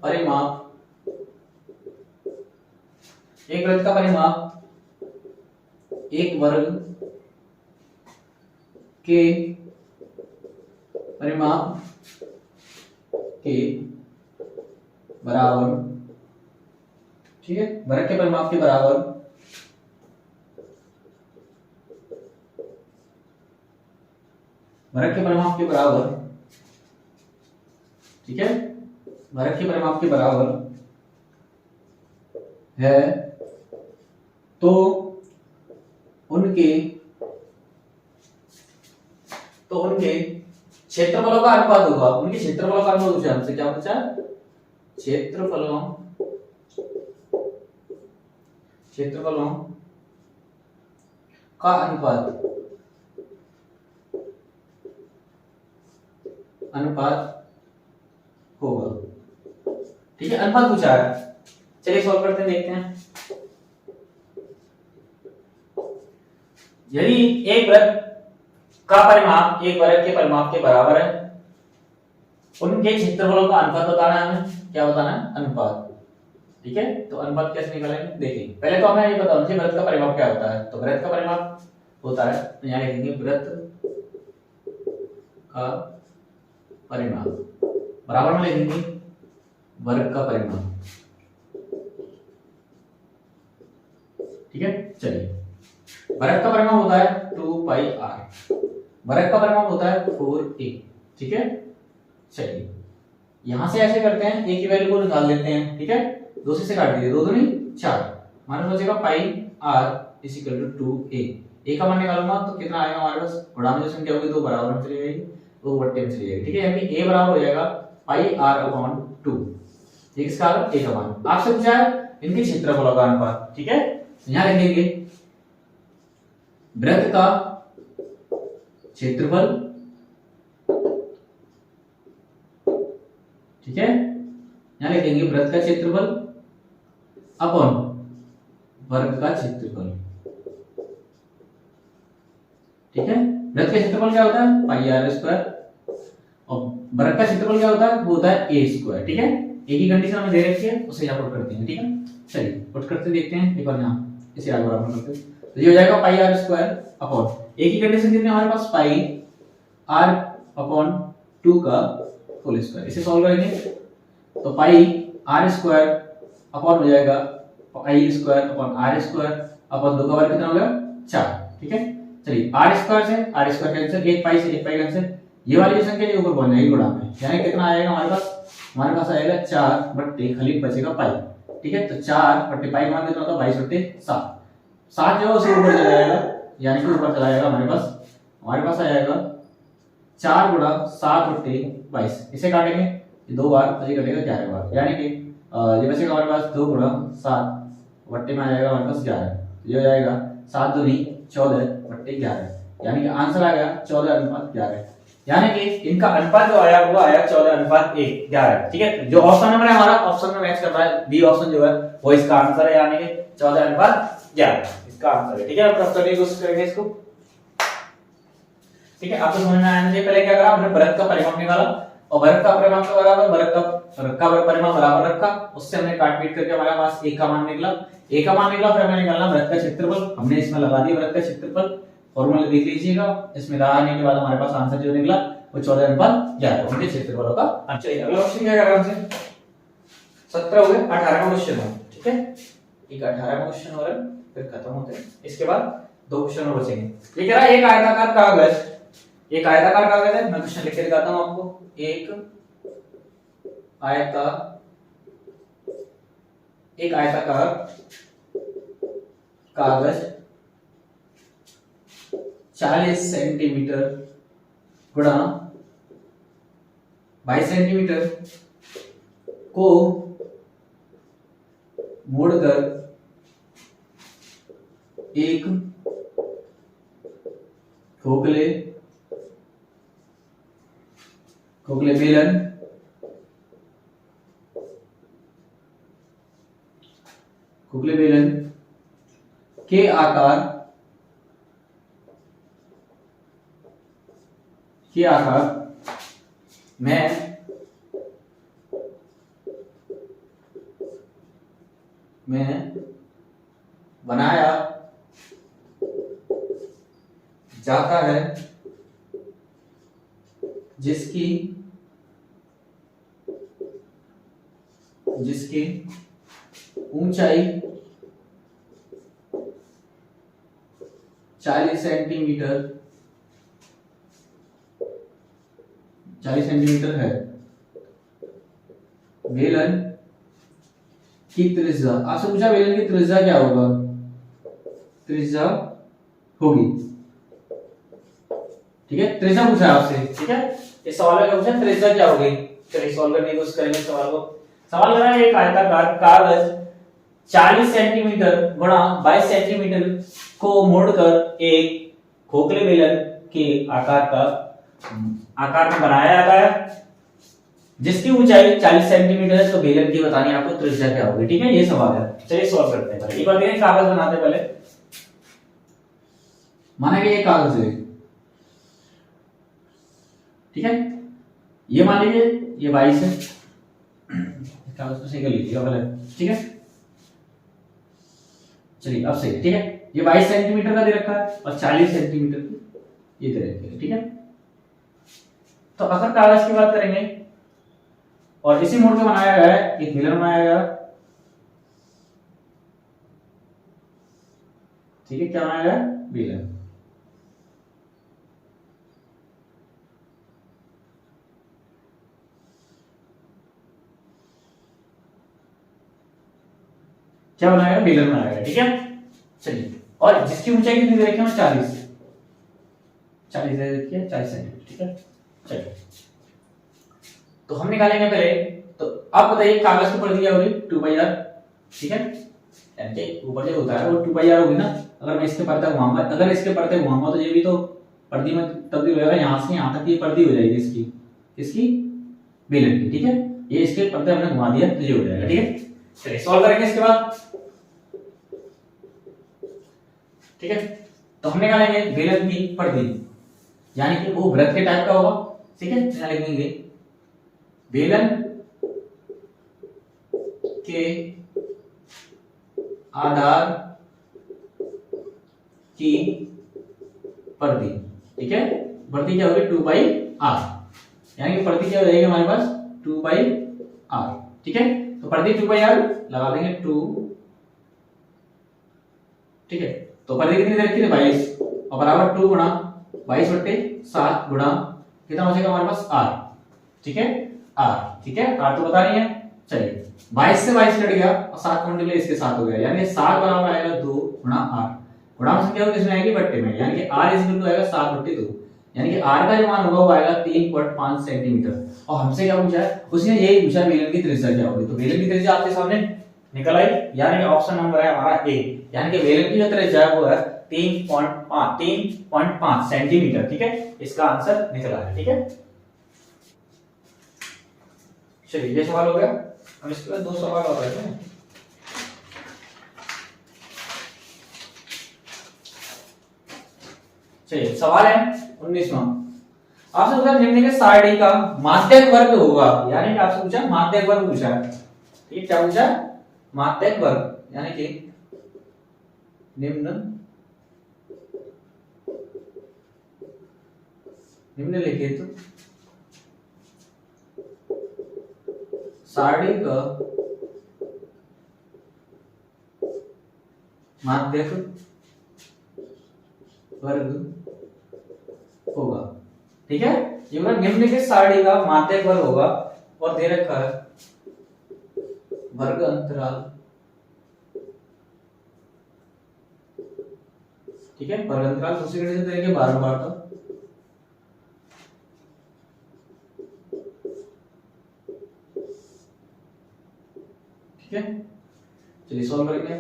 परिमाप एक वर्ग के परिमाप के बराबर, ठीक है, वर्ग के परिमाप के बराबर ठीक है, वर्ग के परिमाप के बराबर है, तो उनके क्षेत्रफलों का अनुपात होगा। उनके क्षेत्रफलों का अनुपात पूछा हमसे, क्या पूछा? क्षेत्रफलों का अनुपात होगा, ठीक है, अनुपात पूछा है। चलिए सॉल्व करते हैं, देखते हैं। यदि एक वृत्त का परिमाप एक वर्ग के परिमाप के बराबर है, उनके क्षेत्रफलों का अनुपात बताना है हमें, क्या बताना है? अनुपात, ठीक है। तो अनुपात कैसे निकालेंगे, देखिए पहले तो हमें ये बताओ वृत्त का परिमाप क्या होता है। तो वृत्त का परिमाप होता है, तो यहाँ लिखेंगे वृत्त का परिमाप बराबर में लिखेंगे वर्ग का परिमाप, ठीक है। चलिए वर्ग का परिमाप होता है 2πr, वर्ग का परिमाप होता है 4a, ठीक है। चलिए यहां से ऐसे करते हैं, a की वैल्यू को निकाल लेते हैं, ठीक है, 2 से काट दीजिए, 2 दूनी 4, हमारे बचेगा πr equal to 2a। a का मान निकालूंगा तो कितना आएगा हमारे पास, बड़ा में जो संख्या होगी तो बराबर में चली जाएगी, तो बट्टे में चली जाएगी, ठीक है, यानी a बराबर हो जाएगा πr/2, ये किसका आ गया? a का मान। आपसे पूछा है इनके क्षेत्रफलों का अनुपात, ठीक है, यहां लिखेंगे वृत्त का क्षेत्रफल, ठीक है, यहां लिखेंगे वृत्त का क्षेत्रफल अपॉन वर्ग का क्षेत्रफल, ठीक है। वृत्त का क्षेत्रफल क्या होता है? πr² और वर्ग का क्षेत्रफल क्या होता है? वो होता है a², ठीक है। एक ही कंडीशन हमें दे रखी है, उसे यहां पुट करते हैं, ठीक है। चलिए पुट करते देखते हैं एक बार, यहां इसे आगे बराबर करते हैं, तो ये हो जाएगा πr² अपॉन, एक ही कंडीशन कितनी हमारे पास, πr/2 का होल स्क्वायर। इसे सॉल्व करेंगे तो πr² अपॉन हो जाएगा π² अपॉन r² अपॉन 2 का वर्ग कितना हो गया? 4, ठीक है। चलिए r² से r² कैंसिल, 1 पाई से 1 पाई कैंसिल, ये वाली जो संख्या ऊपर पहुंच जाएगी गुणा में, यानी कितना आएगा हमारे पास? हमारे पास आएगा 4 बट्टे खाली बचेगा पाई, ठीक है। तो 4 बट्टे पाई मान कितना होता है? 22/7, 7 जो है उसे ऊपर चला जाएगा, यानी कि ऊपर चला जाएगा हमारे पास आ जाएगा 4 गुणा 7/22, इसे काटेंगे 2 बार, तो ये कटेगा 11 बार, यानी कि ये बचेगा हमारे पास 2 गुणा 7 बट्टे में आ जाएगा हमारे पास 11, ये हो जाएगा 7 दूनी 14/11, यानी कि आंसर आ गया 14:11, यानी कि इनका अनुपात जो आया वो आया 14:11, ठीक है। जो ऑप्शन नंबर है हमारा ऑप्शन में मैच कर रहा है, बी ऑप्शन जो है वो इसका आंसर है, यानी कि 14:11 इसका आंसर है, ठीक है। अब करने की कोशिश करेंगे इसको, ठीक है। आपको समझ में आना चाहिए, पहले क्या करा हमने वृत्त का परिमाप निकाला और वृत्त का परिमाप के बराबर वर्ग का परिमाप बराबर रखा, उससे हमने काट पीट करके हमारे पास a का मान निकला, फिर हमें निकालना वृत्त का क्षेत्रफल, हमने इसमें लगा दिया वृत्त का क्षेत्रफल, फॉर्मूला देख लीजिएगा, इसमें लगाने के बाद हमारे पास आंसर जो निकला वो 14:11 उनके क्षेत्रफलों का आंसर। अगला क्वेश्चन क्या कर रहा है हमसे, 17 हो गए, 18वां क्वेश्चन है, ठीक है। एक 18 क्वेश्चन और है, फिर खत्म होते हैं। इसके बाद 2 क्वेश्चन और बचेंगे। ये कह रहा है एक आयताकार कागज, एक आयताकार कागज है, मैं क्वेश्चन लिख के दिखाता हूं आपको। एक आयताकार कागज 40 सेंटीमीटर गुणा 22 सेंटीमीटर को मोड़कर एक खोखले बेलन के आकार में बनाया जाता है, जिसकी ऊंचाई 40 सेंटीमीटर है। बेलन की त्रिज्या, आपसे पूछा बेलन की त्रिज्या क्या होगा, त्रिज्या होगी, ठीक है, त्रिज्या पूछा है आपसे, ठीक है। इस सवाल में क्या पूछा, त्रिज्या क्या होगी। चलिए सॉल्व करने की कोशिश करेंगे सवाल को। सवाल कर रहा है एक आयताकार कागज 40 सेंटीमीटर गुणा 22 सेंटीमीटर को मोड़कर एक खोखले बेलन के आकार में बनाया जाता है, जिसकी ऊंचाई 40 सेंटीमीटर है। तो बेलन की बतानी है आपको त्रिज्या क्या होगी, ठीक है, ये सवाल है। चलिए सॉल्व करते हैं। एक बार देखें, कागज बनाते हैं पहले। माना कि ये कागज है, ठीक है, ये मान लीजिए ये 22 है, कागज को सही कर लीजिएगा पहले, ठीक है। चलिए अब सही, ठीक है, ये 22 सेंटीमीटर का दे रखा है और 40 सेंटीमीटर की ये दे रखी है, ठीक है। तो अगर कागज की बात करेंगे और इसी मोड़ के बनाया गया है, एक बेलन बनाया गया, ठीक है, क्या बनाया गया, बेलन। क्या बनाया, बेलन बनाया गया, ठीक है। चलिए, और जिसकी ऊंचाई कितनी दे रखी है, 40 दे रखी है, 40 सेंटीमीटर, ठीक है। चलिए तो हम निकालेंगे पहले। तो अब बताइए कागज की परिधि क्या होगी, 2πr, ठीक है, यानी ऊपर जो होता है वो 2πr होगी ना। अगर मैं इसके परते घुमाऊंगा, अगर इसके परते घुमाऊंगा तो ये भी तो परिधि में तब्दील हो जाएगा, यहां से यहां तक ये परिधि हो जाएगी इसकी बेलन की, ठीक है। ये इसके परते हमने घुमा दिया तो ये हो जाएगा, ठीक है। चलिए सॉल्व करेंगे इसके बाद, ठीक है। तो हम निकालेंगे बेलन की परिधि, यानी कि वो वृत्त के टाइप का होगा, ठीक है। यहां लिख देंगे बेलन के आधार की परिधि, ठीक है। परिधि क्या होगी, 2πr, यानी कि परिधि क्या हो जाएगी हमारे पास, 2πr, ठीक है। तो परिधि 2πr लगा देंगे 2, ठीक है। तो परिधि कितनी दे रखी है, 22, और बराबर 2 गुणा 22/7 गुणा कितना हो जाएगा हमारे पास, r, ठीक है, r, ठीक है, r तो बता रही है। चलिए 22 से 22 कट गया और 7 का मल्टीप्लाई इसके साथ हो गया, यानी 7 बराबर आएगा 2 गुणा r। गुणा संख्या को किसमें आएगी, बट्टे में, यानी कि r इक्वल टू आएगा 7/2, यानी कि r का जो मान होगा वो आएगा 3.5 सेंटीमीटर। और हमसे क्या पूछा है, उसने यही पूछा बेलन की त्रिज्या क्या होगी। तो बेलन की त्रिज्या आपके सामने निकल आई, यानी कि ऑप्शन नंबर है हमारा ए, यानी कि बेलन की जो त्रिज्या है वो है 3.5 सेंटीमीटर, ठीक है। इसका आंसर निकला है, ठीक है। चलिए ये सवाल हो गया। अब इसके बाद 2 सवाल और रहते हैं। चलिए सवाल है 19वां, आपसे पूछा निम्न के सारणी का माध्यक वर्ग होगा, यानी कि आपसे पूछा माध्यक वर्ग पूछा है, ठीक है। क्या पूछा, माध्यक वर्ग, यानी कि निम्नलिखित सारणी का माध्यक वर्ग होगा। ठीक है, ये मतलब निम्नलिखित सारणी का माध्यक वर्ग होगा और दे रखा है वर्ग अंतराल। ठीक है, वर्ग अंतराल दूसरी कंडीशन देंगे बारंबार तो ठीक है। चलिए सॉल्व करेंगे।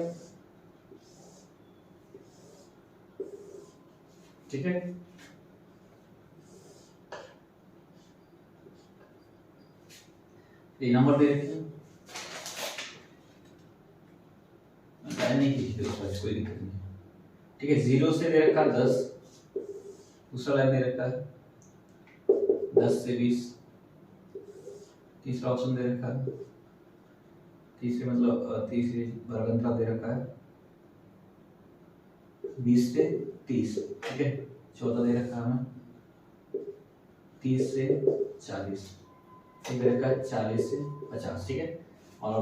ठीक है, ये नंबर दे रखे हैं, नहीं कोई दिक्कत नहीं। ठीक है, 0 से दे रखा 10, दूसरा लाइन दे रखा है 10 से 20, तीसरा ऑप्शन दे रखा है तीसरे मतलब तीसरी वर्ग अंतराल दे रखा है 20 से 30। ठीक है, चौथा दे रखा है हमें 30 से 40, ठीक दे रखा है 40 से 50। ठीक है, और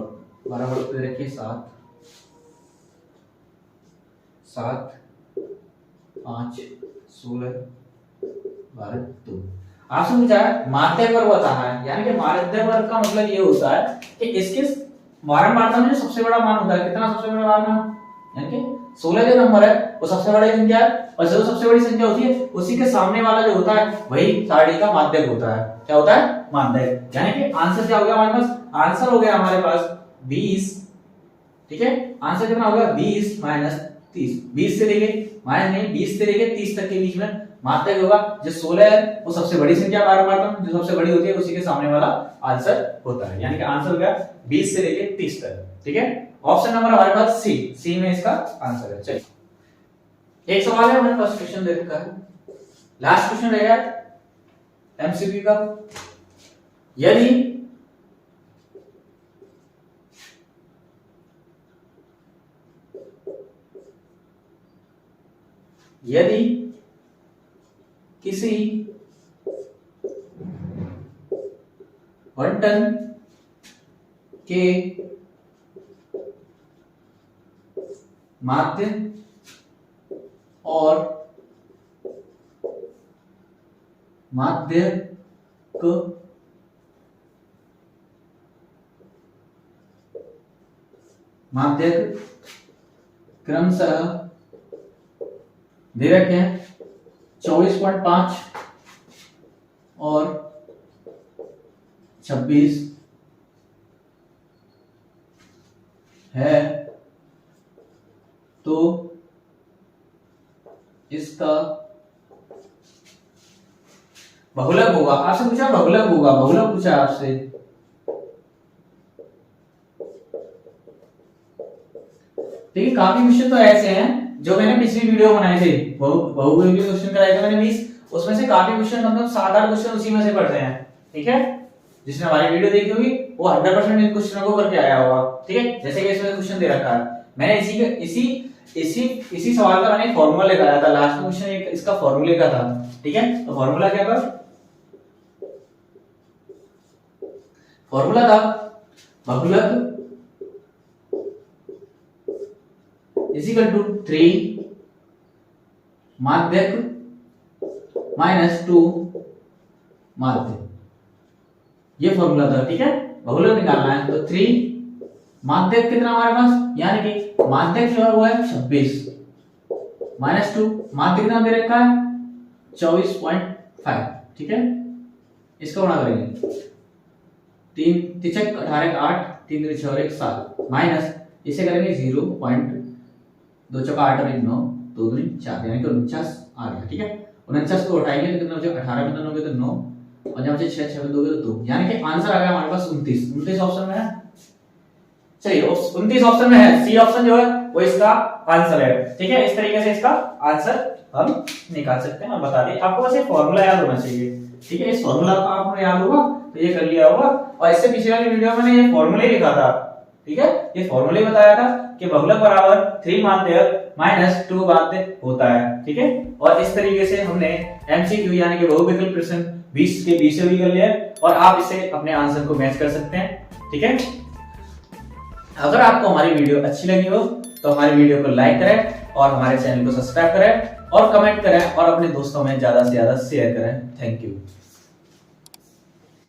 12 वर्ग दे रखी है 7, 5 16 12 2। आपसे पूछा है माध्यक वर्ग बताना है, यानी कि माध्यक वर्ग का मतलब ये होता है कि इसके बारंबारता में जो सबसे बड़ा मान होता है, कितना सबसे बड़ा मान, यानी कि 16 जो नंबर है वो सबसे बड़ी संख्या है, और जो सबसे बड़ी संख्या होती है उसी के सामने वाला जो होता है वही सारणी का माध्यक होता है। क्या होता है? माध्यक। यानी कि आंसर क्या हो गया हमारे पास? आंसर हो गया हमारे पास 20। ठीक है, आंसर कितना हो गया? 20 माइनस 30। 20 से लेके माइनस नहीं 20 से लेके 30 तक के बीच में माध्यक होगा। जो 16 है वो सबसे बड़ी संख्या बारंबारता जो सबसे बड़ी होती है उसी के सामने वाला आंसर होता है, यानी कि आंसर हो गया 20 से लेके 30 तक। ठीक है, ऑप्शन नंबर हमारे पास सी में इसका आंसर है। चलिए एक सवाल है हमारे पास, क्वेश्चन दे रखा है, लास्ट क्वेश्चन रहेगा एमसीक्यू का। यदि किसी बंटन के माध्य और माध्यक क्रमशः दे रखे हैं 24.5 और 26 है तो इसका बहुलक होगा। आपसे पूछा बहुलक होगा, बहुलक पूछा आपसे। देखिए काफी क्वेश्चन तो ऐसे हैं जो मैंने पिछली वीडियो बनाए थे, बहुविध क्वेश्चन कराए थे मैंने 20, उसमें से काफी क्वेश्चन मतलब 7-8 क्वेश्चन उसी में से पढ़ते हैं। ठीक है, जिसने हमारी वीडियो देखी होगी वो 100% इन क्वेश्चनों को करके आया होगा। ठीक है, जैसे कि इसमें क्वेश्चन दे रखा है, मैंने इसी सवाल का मैंने फॉर्मूला लगाया था, लास्ट में क्वेश्चन इसका फॉर्मूले का था। ठीक है, तो फॉर्मूला क्या था? फॉर्मूला था बहुलक इज इक्वल टू 3 माध्यक माइनस 2 माध्यक, ये फॉर्मूला था। ठीक है, बहुलक निकालना है तो 3 माध्यक कितना हमारे पास, यानी कि माध्यक जो है वो है 26 माइनस 2 माध्यक कितना दे रखा है 24.5। ठीक है, इसको गुणा करेंगे 3 तिचक 18 8 3 3 6 1 7 माइनस इसे करेंगे 0.2 चौका 8 और 9 2 2 4 यानी कि 49 आ गया। ठीक है, 49 को उठाएंगे तो कितना बचेगा 18 में 2 हो गए तो 9 और जब बचे 6 6 में 2 हो गए तो 2, यानी कि आंसर आ गया हमारे पास 29 ऑप्शन में है। चलिए 29 ऑप्शन में है, सी ऑप्शन जो है वो इसका आंसर है। ठीक है, इस तरीके से इसका आंसर हम निकाल सकते हैं और बता दें। आपको बस ये फॉर्मूला याद होना चाहिए। ठीक है, इस फॉर्मूला का आपको याद होगा तो ये कर लिया होगा, और इससे पिछले वाली वीडियो में मैंने ये फॉर्मूला ही लिखा था। ठीक है, ये फॉर्मूला ही बताया था कि बहुलक बराबर 3 माध्यक माइनस 2 माध्यक होता है। ठीक है, और इस तरीके से हमने एमसीक्यू यानी कि बहुविकल्प प्रश्न 20 के 20 भी कर लिया और आप इसे अपने आंसर को मैच कर सकते हैं। ठीक है, अगर आपको हमारी वीडियो अच्छी लगी हो तो हमारे वीडियो को लाइक करें और हमारे चैनल को सब्सक्राइब करें और कमेंट करें और अपने दोस्तों में ज्यादा से ज्यादा शेयर करें। Thank you.